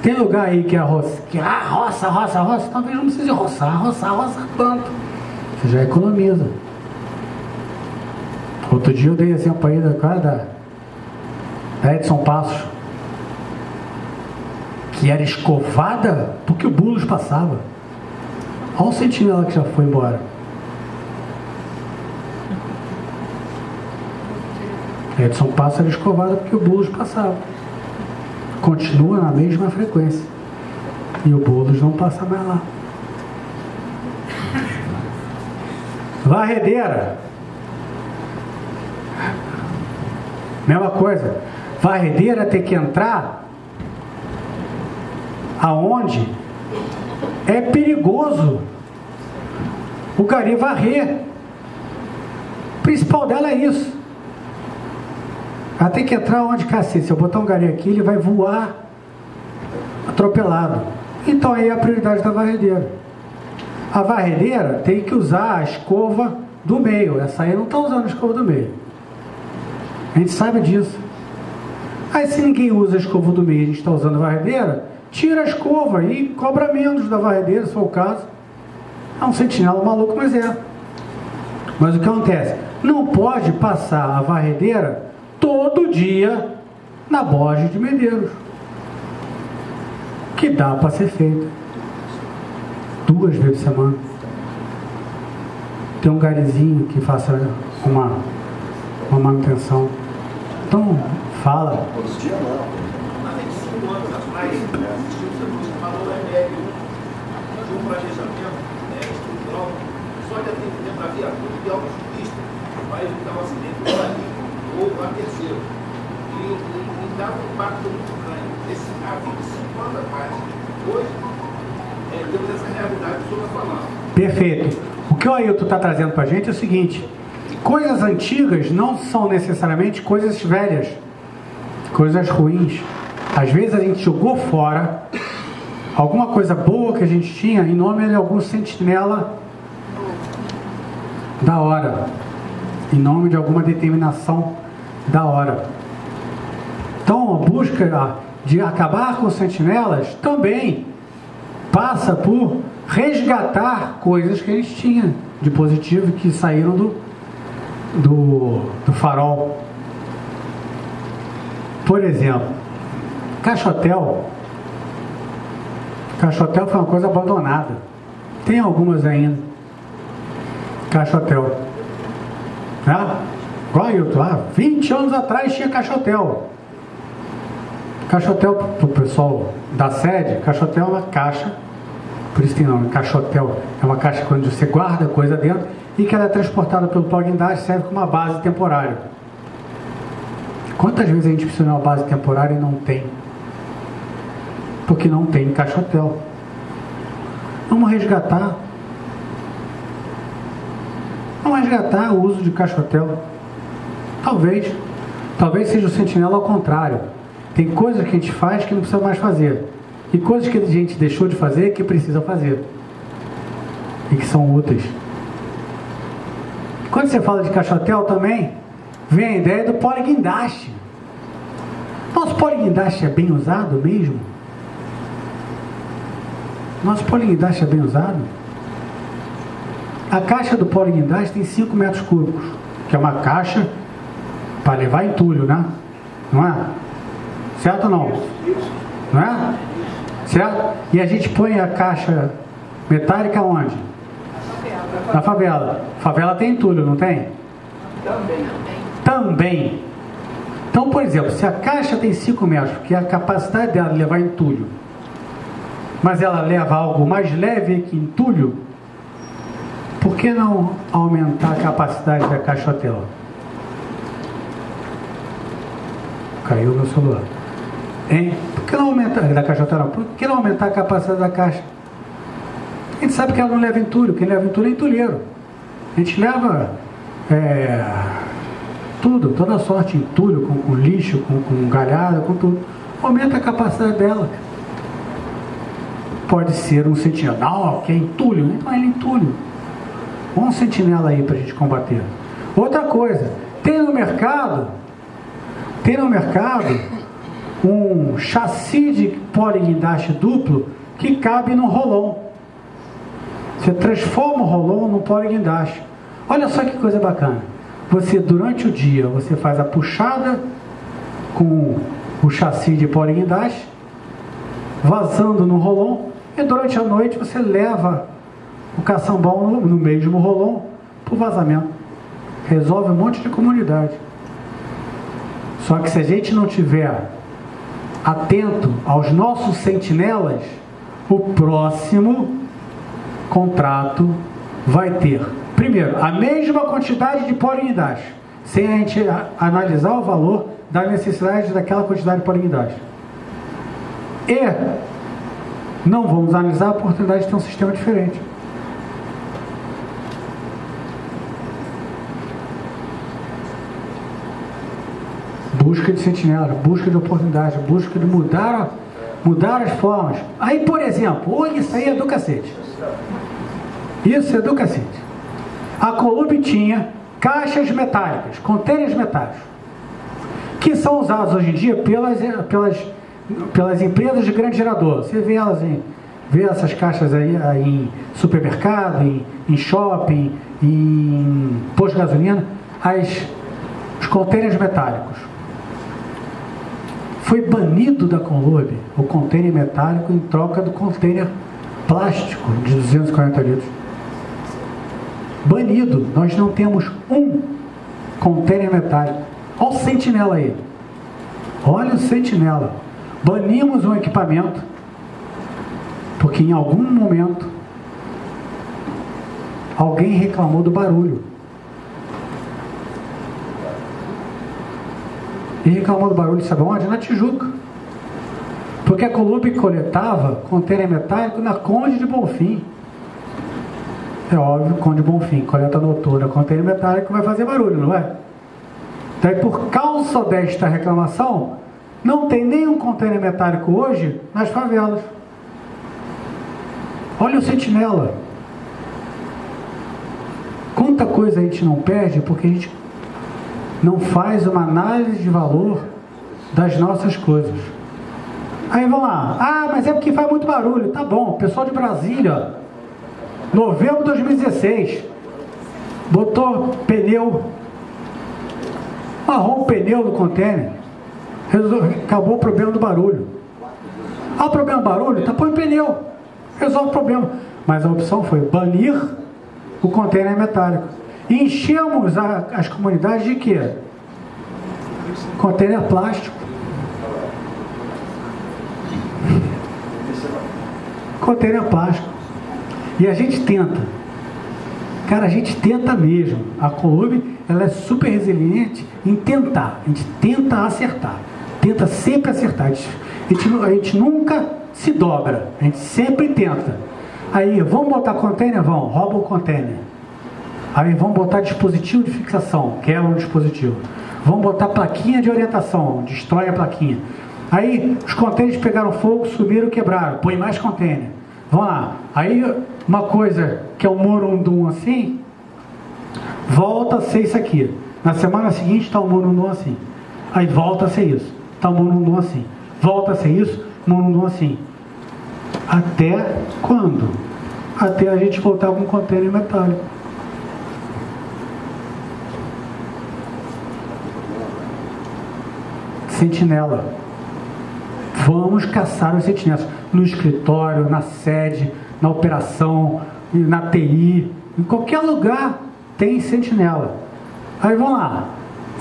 Tem lugar aí que é roça, talvez não precise roçar tanto. Você já economiza. Outro dia eu dei exemplo aí da Edson Passos, que era escovada porque o Boulos passava. Olha o sentinela que já foi embora. Edson Passos era escovada porque o Boulos passava. Continua na mesma frequência. E o Boulos não passa mais lá. Varredeira. Mesma coisa. Varredeira tem que entrar aonde é perigoso o gari varrer. O principal dela é isso. Ela tem que entrar onde, cacete, se eu botar um gari aqui, ele vai voar atropelado. Então aí é a prioridade da varredeira. A varredeira tem que usar a escova do meio. Essa aí não está usando a escova do meio. A gente sabe disso. Aí se ninguém usa a escova do meio e a gente está usando a varredeira, tira a escova e cobra menos da varredeira, se for o caso. É um sentinela maluco, mas é. Mas o que acontece? Não pode passar a varredeira todo dia na Borges de Medeiros, que dá para ser feito 2 vezes por semana. Tem um garizinho que faça uma manutenção. Então fala. Todo dia não. Há 25 anos atrás, você falou do ML1 de um planejamento estrutural só de atendimento à viatura de autopista para evitar um acidente do ali ou a terceiro. E dava um impacto muito grande. Há 25 anos atrás, hoje, temos essa realidade que o senhor está falando. Perfeito. O que o Ailton está trazendo para a gente é o seguinte: coisas antigas não são necessariamente coisas velhas, coisas ruins. Às vezes a gente jogou fora alguma coisa boa que a gente tinha em nome de algum sentinela da hora, em nome de alguma determinação da hora. Então a busca de acabar com os sentinelas também passa por resgatar coisas que a gente tinha de positivo que saíram do farol. Por exemplo, caixotel. Caixotel foi uma coisa abandonada. Tem algumas ainda. Caixotel. Igual eu, 20 anos atrás tinha caixotel. Caixotel, para o pessoal da sede, caixotel é uma caixa, por isso tem nome, caixotel. É uma caixa quando você guarda coisa dentro e que ela é transportada pelo plug-in dash, serve como uma base temporária. Quantas vezes a gente precisa de uma base temporária e não tem? Porque não tem caixotel. Vamos resgatar. Vamos resgatar o uso de caixotel. Talvez seja o sentinela ao contrário. Tem coisas que a gente faz que não precisa mais fazer. E coisas que a gente deixou de fazer que precisa fazer. E que são úteis. Quando você fala de caixotel também, vem a ideia do polyguindaste. Nosso polyguindaste é bem usado mesmo? Nosso polyguindaste é bem usado? A caixa do polyguindaste tem 5 metros cúbicos, que é uma caixa para levar entulho, né? Não é? Certo ou não? Não é? Certo? E a gente põe a caixa metálica onde? Na favela. Favela tem entulho, não tem? Também. Então, por exemplo, se a caixa tem 5 metros, que é a capacidade dela de levar entulho, mas ela leva algo mais leve que entulho, por que não aumentar a capacidade da caixotel? Caiu meu celular. Hein? Por que não aumentar da caixotel? Por que não aumentar a capacidade da caixa? A gente sabe que ela não leva entulho. Quem leva entulho é entulheiro. A gente leva tudo, toda sorte de entulho, com lixo, com galhada, com tudo. Aumenta a capacidade dela. Pode ser um sentinela. Não, que é entulho. Não é entulho. Um sentinela aí para a gente combater. Outra coisa, tem no mercado um chassi de poliguindaste duplo que cabe no rolon. Você transforma o rolon num poliguindaste. Olha só que coisa bacana. Você, durante o dia, você faz a puxada com o chassi de poliguindaste, vazando no rolon, e durante a noite você leva o caçambão no mesmo rolon para o vazamento. Resolve um monte de comunidade. Só que se a gente não tiver atento aos nossos sentinelas, o próximo contrato vai ter, primeiro, a mesma quantidade de poliguindaste, sem a gente analisar o valor da necessidade daquela quantidade de poliguindaste. E não vamos analisar a oportunidade de ter um sistema diferente. Busca de sentinela, busca de oportunidade, busca de mudar as formas. Aí, por exemplo, isso aí é do cacete. Isso é do cacete. A Colube tinha caixas metálicas, contêineres metálicos, que são usados hoje em dia pelas empresas de grande gerador. Você vê elas vê essas caixas aí em supermercado, em shopping, em posto de gasolina, os contêineres metálicos. Foi banido da Colube o contêiner metálico em troca do contêiner plástico de 240 litros. Banido. Nós não temos um contêiner metálico. Olha o sentinela aí. Olha o sentinela. Banimos um equipamento porque em algum momento alguém reclamou do barulho. E reclamou do barulho, sabe onde? Na Tijuca. Porque a Colube coletava contêiner metálico na Conde de Bonfim. É óbvio, Conde de Bonfim, coleta noturna, contêiner metálico vai fazer barulho, não é? Daí, por causa desta reclamação, não tem nenhum contêiner metálico hoje nas favelas. Olha o sentinela. Quanta coisa a gente não perde porque a gente não faz uma análise de valor das nossas coisas. Aí vão lá, mas é porque faz muito barulho. Tá bom, o pessoal de Brasília, novembro de 2016, botou pneu, marrou um pneu no contêiner, acabou o problema do barulho. O problema do barulho, tá, põe pneu, resolve o problema. Mas a opção foi banir o contêiner metálico. E enchemos as comunidades de quê? Contêiner plástico. Contêiner plástico. E a gente tenta. Cara, a gente tenta mesmo. A Colube, ela é super resiliente em tentar. A gente tenta acertar. Tenta sempre acertar. A gente nunca se dobra. A gente sempre tenta. Aí, vamos botar container? Vamos. Rouba o container. Aí vamos botar dispositivo de fixação, quebra o dispositivo. Vamos botar plaquinha de orientação, destrói a plaquinha. Aí os contêineres pegaram fogo, subiram, quebraram, põe mais container. Vamos lá. Aí uma coisa que é um morundum assim, volta a ser isso aqui. Na semana seguinte está um morundum assim. Aí volta a ser isso. Está um morundum assim. Volta a ser isso, morundum assim. Até quando? Até a gente voltar com um container metálico. Sentinela. Vamos caçar os sentinelas no escritório, na sede, na operação, na TI, em qualquer lugar tem sentinela. Aí vamos lá.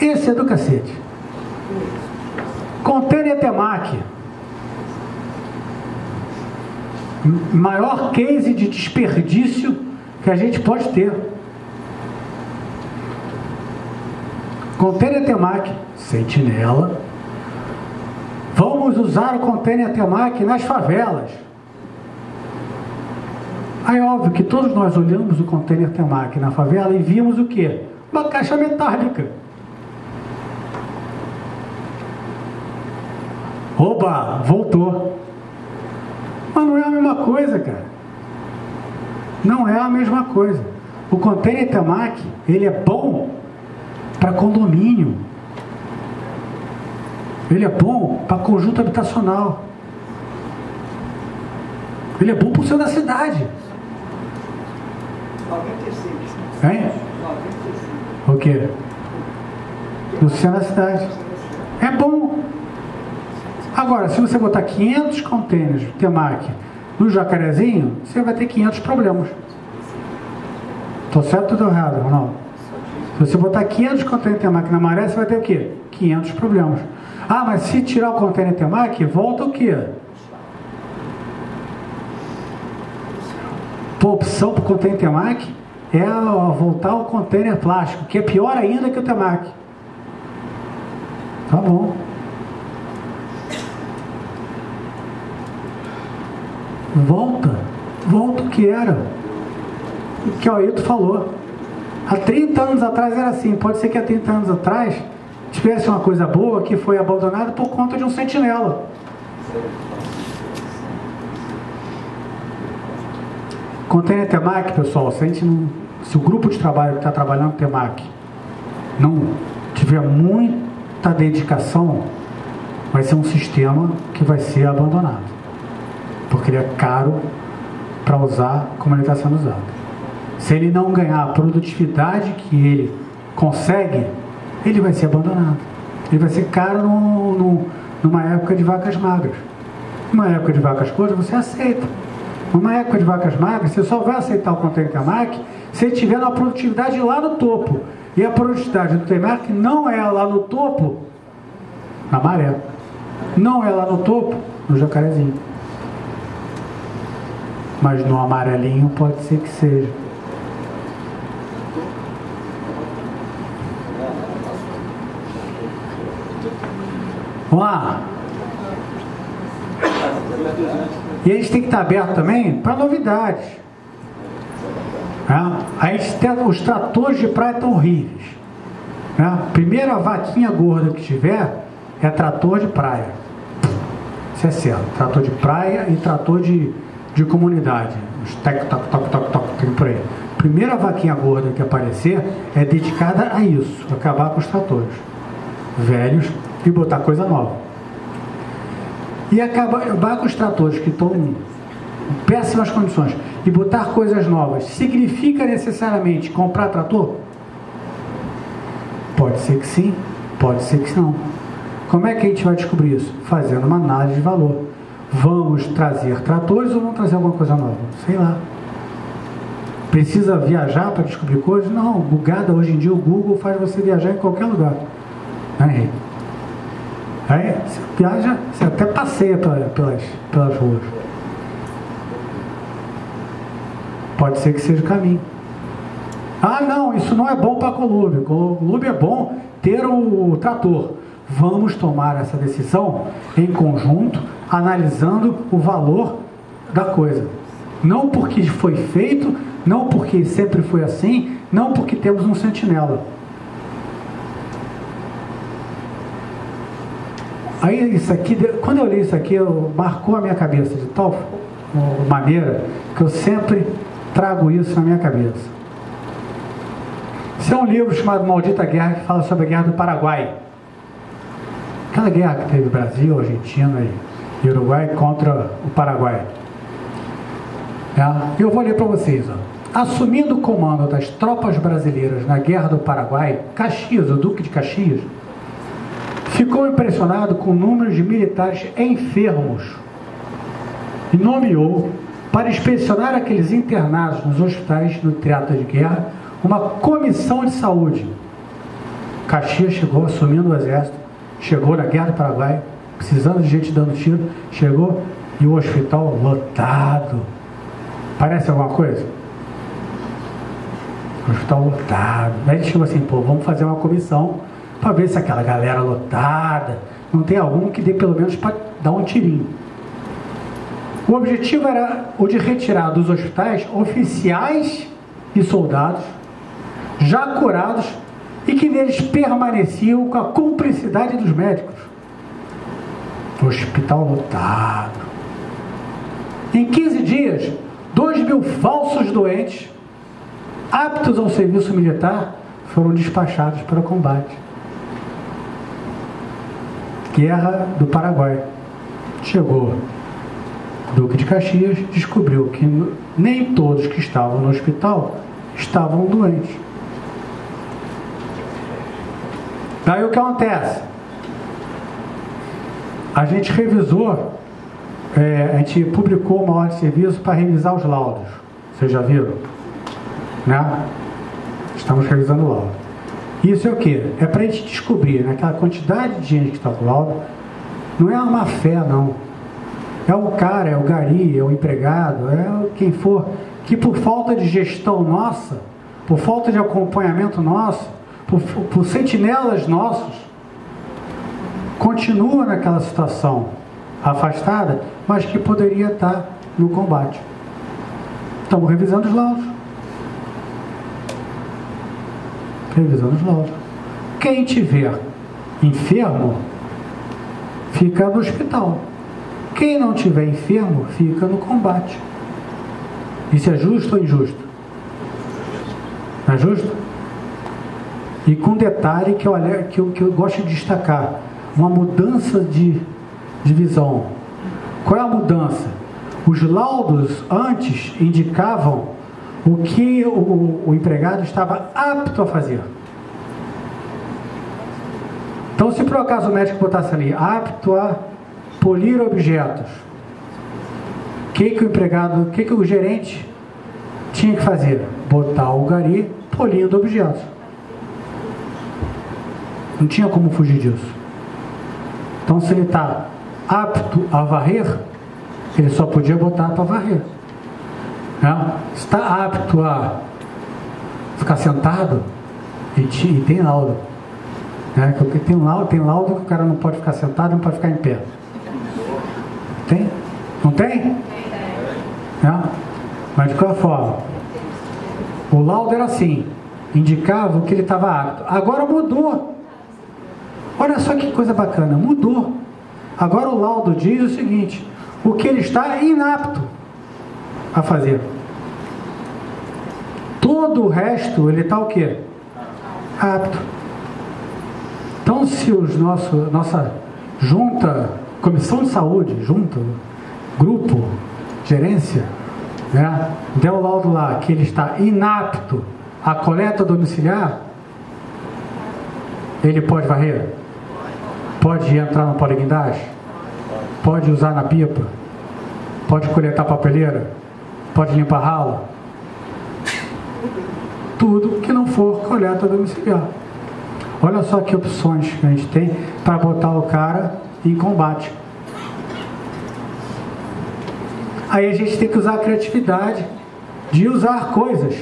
Esse é do cacete. Container Temac. Maior case de desperdício que a gente pode ter. Container Temac, sentinela. Vamos usar o container Temac nas favelas. Aí é óbvio que todos nós olhamos o container Temac na favela e vimos o quê? Uma caixa metálica. Oba, voltou. Mas não é a mesma coisa, cara. Não é a mesma coisa. O container Temac, ele é bom para condomínio. Ele é bom para conjunto habitacional. Ele é bom para o centro da cidade. 96. Hein? 96. O quê? No centro da cidade. É bom. Agora, se você botar 500 contêineres de Temaki no Jacarezinho, você vai ter 500 problemas. Estou certo ou estou errado, Ronaldo? Se você botar 500 contêineres de Temaki na Maré, você vai ter o quê? 500 problemas. Ah, mas se tirar o contêiner Temaki, volta o quê? A opção para o container Temaki é voltar ao container plástico, que é pior ainda que o Temaki. Tá bom. Volta o que era. O que o Ailton falou. Há 30 anos atrás era assim. Pode ser que há 30 anos atrás tivesse uma coisa boa que foi abandonada por conta de um sentinela. Container Temaki, pessoal, se o grupo de trabalho que está trabalhando Temaki não tiver muita dedicação, vai ser um sistema que vai ser abandonado, porque ele é caro para usar como ele está sendo usado. Se ele não ganhar a produtividade que ele consegue, ele vai ser abandonado. Ele vai ser caro numa época de vacas magras. Numa época de vacas gordas, você aceita. Numa época de vacas magras, você só vai aceitar o container Temaki se ele tiver uma produtividade lá no topo. E a produtividade do Temaki não é lá no topo, na Maré. Não é lá no topo, no Jacarezinho. Mas no amarelinho pode ser que seja. Vamos lá. E a gente tem que estar aberto também para novidades. A gente tem, os tratores de praia estão horríveis. Primeira vaquinha gorda que tiver é trator de praia. Isso é certo. Trator de praia e trator de comunidade. Os tem por aí. Primeira vaquinha gorda que aparecer é dedicada a isso, acabar com os tratores velhos e botar coisa nova. E acabar com os tratores que estão em péssimas condições e botar coisas novas significa necessariamente comprar trator? Pode ser que sim, pode ser que não. Como é que a gente vai descobrir isso? Fazendo uma análise de valor. Vamos trazer tratores ou vamos trazer alguma coisa nova? Sei lá. Precisa viajar para descobrir coisas? Não, bugada. Hoje em dia o Google faz você viajar em qualquer lugar. Aí você viaja, você até passeia pelas ruas. Pode ser que seja o caminho. Ah, não, isso não é bom para Colúmbia. Colúmbia é bom ter o trator. Vamos tomar essa decisão em conjunto, analisando o valor da coisa. Não porque foi feito, não porque sempre foi assim, não porque temos um sentinela. Aí isso aqui, quando eu li isso aqui, marcou a minha cabeça de tal maneira que eu sempre trago isso na minha cabeça. Esse é um livro chamado Maldita Guerra, que fala sobre a Guerra do Paraguai. Aquela guerra que teve Brasil, Argentina e Uruguai contra o Paraguai. Eu vou ler para vocês. Assumindo o comando das tropas brasileiras na Guerra do Paraguai, Caxias, o Duque de Caxias, ficou impressionado com o número de militares enfermos e nomeou, para inspecionar aqueles internados nos hospitais no teatro de guerra, uma comissão de saúde. Caxias chegou assumindo o exército, chegou na Guerra do Paraguai, precisando de gente dando tiro, chegou e o hospital lotado. Parece alguma coisa? O hospital lotado. Aí ele chegou assim, vamos fazer uma comissão para ver se aquela galera lotada não tem algum que dê pelo menos para dar um tirinho. O objetivo era o de retirar dos hospitais oficiais e soldados já curados e que neles permaneciam com a cumplicidade dos médicos. Hospital lotado. Em 15 dias, 2.000 falsos doentes aptos ao serviço militar foram despachados para o combate. Guerra do Paraguai. Chegou Duque de Caxias, descobriu que nem todos que estavam no hospital estavam doentes. Daí o que acontece? A gente revisou, a gente publicou uma ordem de serviço para revisar os laudos. Vocês já viram? Né? Estamos revisando o laudo. Isso é o quê? É para a gente descobrir, naquela quantidade de gente que está com o laudo, não é uma má fé, não. É o cara, é o gari, é o empregado, é quem for, que por falta de gestão nossa, por falta de acompanhamento nosso, por sentinelas nossos, continua naquela situação afastada, mas que poderia estar no combate. Estamos revisando os laudos. Revisando os laudos. Quem tiver enfermo, fica no hospital. Quem não tiver enfermo, fica no combate. Isso é justo ou injusto? Não é justo? E com detalhe que eu gosto de destacar, uma mudança de visão. Qual é a mudança? Os laudos antes indicavam o que o empregado estava apto a fazer. Então, se por acaso o médico botasse ali, apto a polir objetos, o que o gerente tinha que fazer? Botar o gari polindo objetos. Não tinha como fugir disso. Então, se ele está apto a varrer, ele só podia botar para varrer. Se está apto a ficar sentado, e tem laudo. Tem laudo que o cara não pode ficar sentado, não pode ficar em pé. Tem? Não tem? Mas de qualquer forma, o laudo era assim, indicava que ele estava apto. Agora mudou. Olha só que coisa bacana, mudou. Agora o laudo diz o seguinte: o que ele está inapto a fazer. Todo o resto ele está o quê? Apto. Então, se nossa junta, comissão de saúde, grupo, gerência, der o laudo lá que ele está inapto à coleta domiciliar, ele pode varrer? Pode entrar no poliguindagem? Pode usar na pipa? Pode coletar papeleira? Pode limpar ralo? Tudo que não for coleta domiciliar. Olha só que opções que a gente tem para botar o cara em combate. Aí a gente tem que usar a criatividade de usar coisas.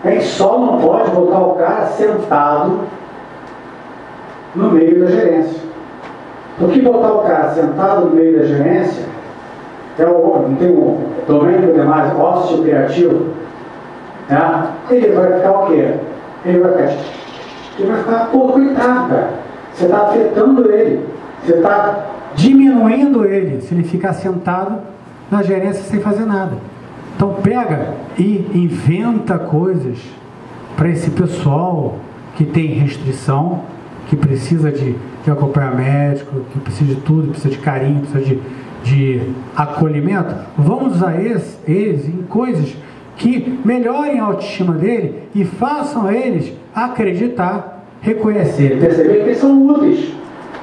A gente só não pode botar o cara sentado no meio da gerência. Porque botar o cara sentado no meio da gerência não tem um domínio de mais ócio criativo. Ele vai ficar o quê? Ele vai ficar, coitado, cara. Você está afetando ele. Você está diminuindo ele se ele ficar sentado na gerência sem fazer nada. Então pega e inventa coisas para esse pessoal que tem restrição, que precisa de acompanhamento médico, que precisa de tudo, precisa de carinho, precisa de acolhimento. Vamos usar eles em coisas que melhorem a autoestima dele e façam eles acreditar, reconhecer, perceber que eles são úteis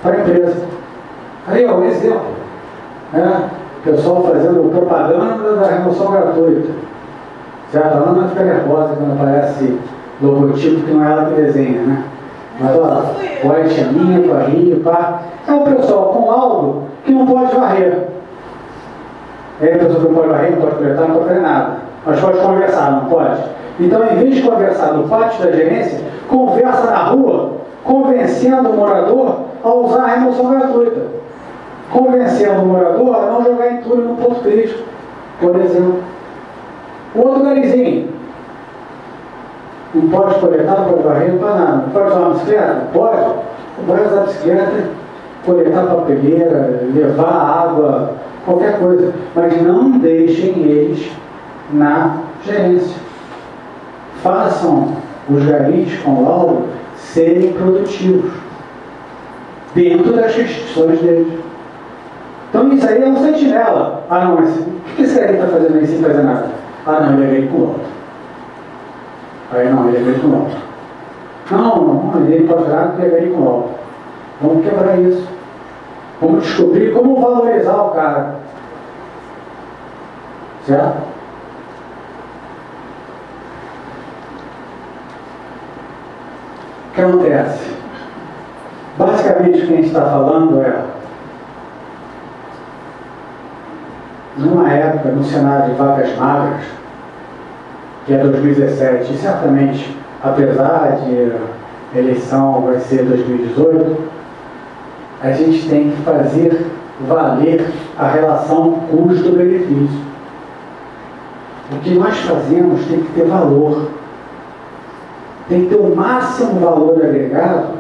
para a empresa. Aí, um exemplo. O pessoal fazendo propaganda da remoção gratuita. Certo? A Ana fica nervosa quando aparece logotipo que não é ela que desenha, Mas olha, pode tia minha, tua Rio, pá. É o pessoal com laudo que não pode varrer. É a pessoa que não pode varrer, não pode coletar, não pode fazer nada. Mas pode conversar, não pode? Então, em vez de conversar no pátio da gerência, conversa na rua, convencendo o morador a usar a remoção gratuita. Convencendo o morador a não jogar entulho no ponto crítico, por exemplo. O outro garizinho. Não pode coletar, não pode varrer, não pode nada. Não pode usar uma bicicleta? Pode. Vai usar a bicicleta, coletar papeleira, levar água, qualquer coisa. Mas não deixem eles na gerência. Façam os garis com laudo serem produtivos. dentro das restrições deles. Então isso aí é um sentinela. Ah não, mas o que esse cara está fazendo aí sem fazer nada? Ah não, ele é veículo alto. Aí não, ele é veículo alto. Não, ele pode virar porque ele é veículo alto. Vamos quebrar isso. Vamos descobrir como valorizar o cara. Certo? O que acontece? Basicamente o que a gente está falando é, numa época, no cenário de vacas magras, que é 2017, e certamente, apesar de a eleição vai ser 2018, a gente tem que fazer valer a relação custo-benefício. O que nós fazemos tem que ter valor. Tem que ter o máximo valor agregado,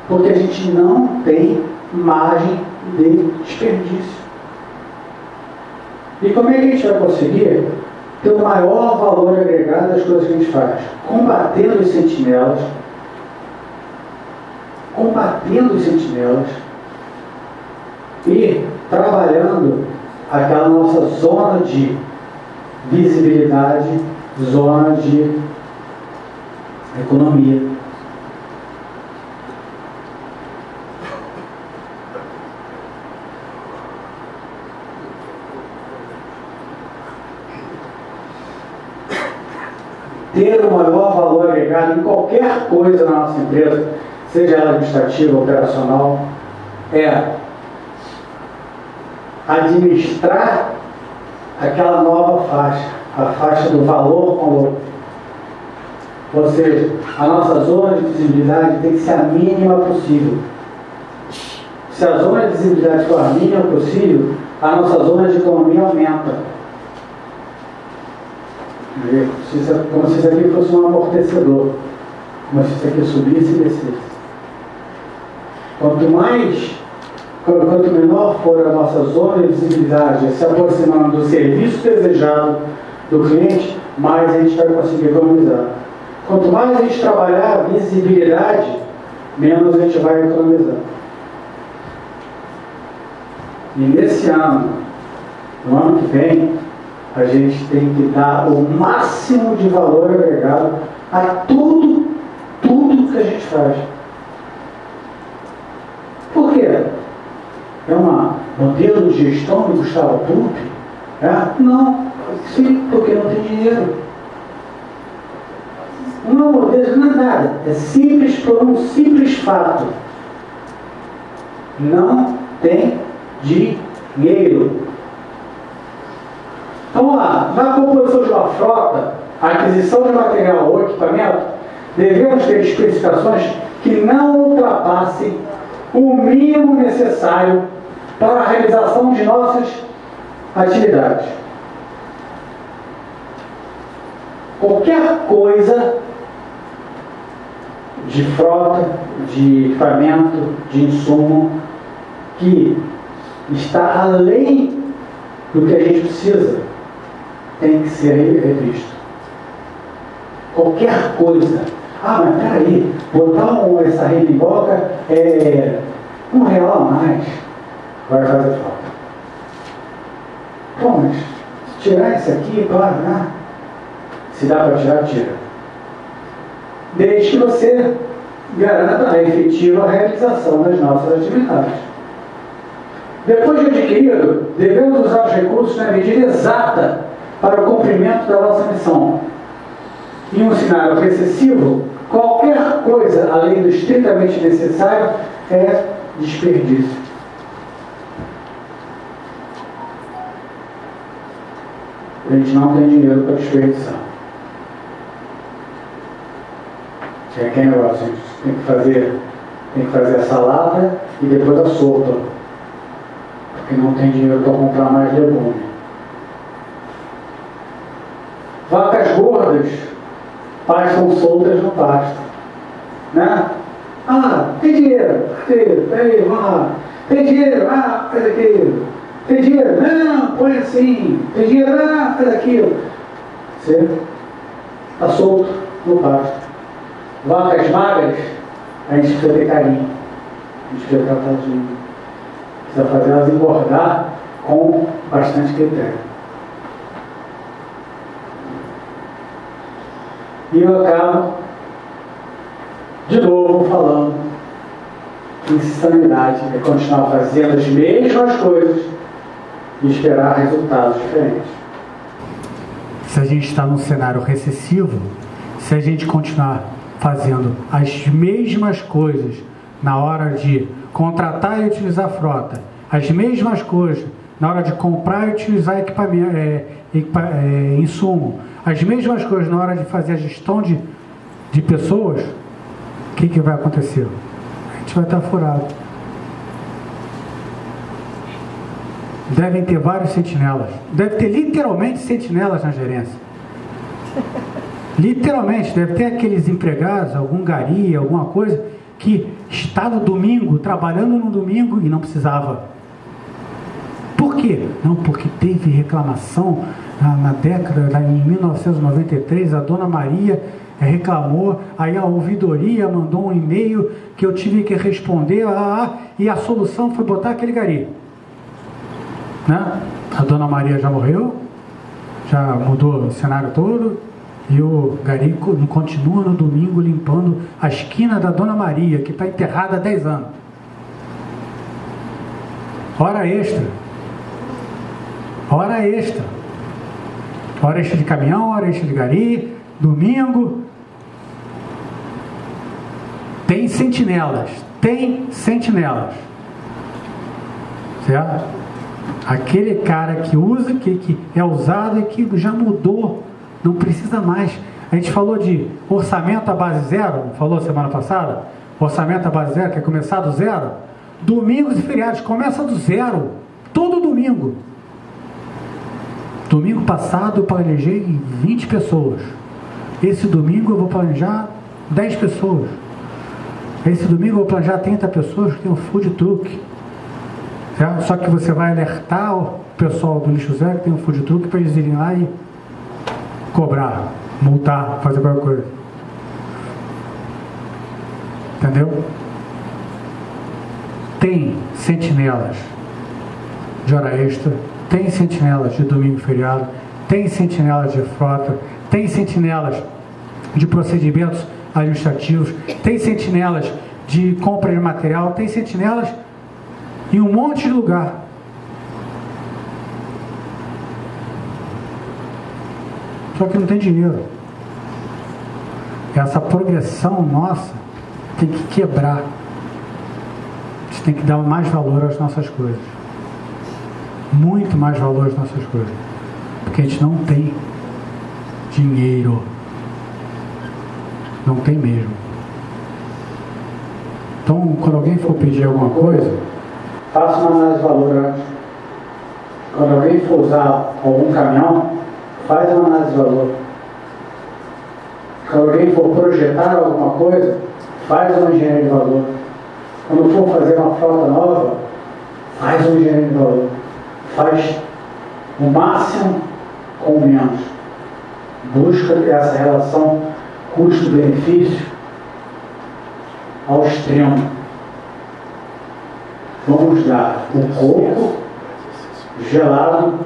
porque a gente não tem margem de desperdício. E como é que a gente vai conseguir ter o maior valor agregado das coisas que a gente faz? Combatendo os sentinelas, e trabalhando aquela nossa zona de visibilidade, zona de economia. Ter o maior valor agregado em qualquer coisa na nossa empresa, seja ela administrativa, operacional, é administrar aquela nova faixa, a faixa do valor com lucro. Ou seja, a nossa zona de visibilidade tem que ser a mínima possível. Se a zona de visibilidade for a mínima possível, a nossa zona de economia aumenta. Como se isso aqui fosse um amortecedor, como se isso aqui subisse e descesse. Quanto menor for a nossa zona de visibilidade, se aproximando do serviço desejado do cliente, mais a gente vai conseguir economizar. Quanto mais a gente trabalhar a visibilidade, menos a gente vai economizar. E nesse ano, no ano que vem, a gente tem que dar o máximo de valor agregado a tudo que a gente faz. Por quê? É um modelo de gestão do Gustavo Tupi? Não, sim, porque não tem dinheiro. Não é um modelo, não é nada. É simples por um simples fato. Não tem dinheiro. Então, lá, na composição de uma frota, a aquisição de material ou equipamento, devemos ter especificações que não ultrapassem o mínimo necessário para a realização de nossas atividades. Qualquer coisa de frota, de equipamento, de insumo, que está além do que a gente precisa, tem que ser revisto. Qualquer coisa. Mas peraí, botar essa remimboca é R$1 a mais, vai fazer falta. Pô, mas se tirar isso aqui, se dá para tirar, tira. Desde que você garanta a efetiva realização das nossas atividades. Depois de adquirido, devemos usar os recursos na medida exata para o cumprimento da nossa missão. Em um cenário recessivo, qualquer coisa além do estritamente necessário é desperdício. A gente não tem dinheiro para desperdiçar. É aquele negócio, a gente tem que fazer a salada e depois a sopa. Porque não tem dinheiro para comprar mais legume. Vacas gordas pastam soltas no pasto. Né? Tem dinheiro. Peraí, vamos lá. Tem dinheiro? Faz aquilo. Tem dinheiro? Não, põe assim. Tem dinheiro? Faz aquilo. Você está solto no pasto. Vacas magras, a gente precisa ter carinho. A gente precisa tratar precisa fazer elas engordar com bastante critério. E eu acabo, de novo, falando que insanidade é continuar fazendo as mesmas coisas e esperar resultados diferentes. Se a gente está num cenário recessivo, se a gente continuar fazendo as mesmas coisas na hora de contratar e utilizar frota, as mesmas coisas na hora de comprar e utilizar equipamento, insumo, as mesmas coisas na hora de fazer a gestão de pessoas, o que vai acontecer? A gente vai estar furado. Devem ter vários sentinelas. Deve ter literalmente sentinelas na gerência. Literalmente, deve ter aqueles empregados, algum gari, alguma coisa, que está no domingo, trabalhando no domingo e não precisava. Por quê? Não, porque teve reclamação na década, em 1993, a dona Maria reclamou, aí a ouvidoria mandou um e-mail que eu tive que responder, e a solução foi botar aquele gari. Né? A dona Maria já morreu, já mudou o cenário todo, e o gari continua no domingo limpando a esquina da dona Maria, que está enterrada há 10 anos. Hora extra. Hora extra. Hora extra de caminhão, hora extra de gari, domingo. Tem sentinelas. Tem sentinelas. Certo? Aquele cara que usa, que é usado e que já mudou, não precisa mais. A gente falou de orçamento à base zero, falou semana passada? Orçamento à base zero, quer começar do zero? Domingos e feriados, começa do zero, todo domingo. Domingo passado eu planejei 20 pessoas. Esse domingo eu vou planejar 10 pessoas. Esse domingo eu vou planejar 30 pessoas que tem um food truck. Certo? Só que você vai alertar o pessoal do lixo zero que tem um food truck para eles irem lá e cobrar, multar, fazer qualquer coisa. Entendeu? Tem sentinelas de hora extra, tem sentinelas de domingo e feriado, tem sentinelas de frota, tem sentinelas de procedimentos administrativos, tem sentinelas de compra de material, tem sentinelas em um monte de lugar. Só que não tem dinheiro. Essa progressão nossa tem que quebrar. A gente tem que dar mais valor às nossas coisas. Muito mais valor às nossas coisas. Porque a gente não tem dinheiro. Não tem mesmo. Então, quando alguém for pedir alguma coisa, faça uma análise de valor antes. Quando alguém for usar algum caminhão, faz uma análise de valor. Quando alguém for projetar alguma coisa, faz uma engenharia de valor. Quando for fazer uma frota nova, faz uma engenharia de valor. Faz o máximo com o menos. Busca essa relação custo-benefício ao extremo. Vamos dar o coco gelado,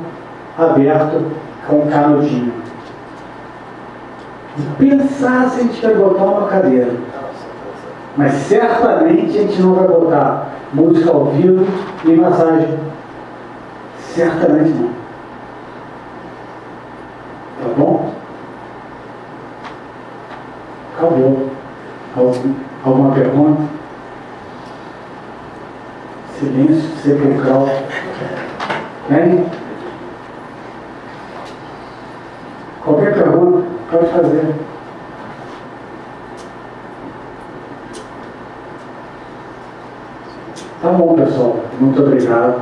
aberto, com canudinho. E pensar se a gente vai botar uma cadeira. Mas certamente a gente não vai botar música ao vivo e massagem. Certamente não. Tá bom? Acabou. Alguma pergunta? Silêncio sepulcral. Hein? Qualquer pergunta, pode fazer. Tá bom, pessoal. Muito obrigado.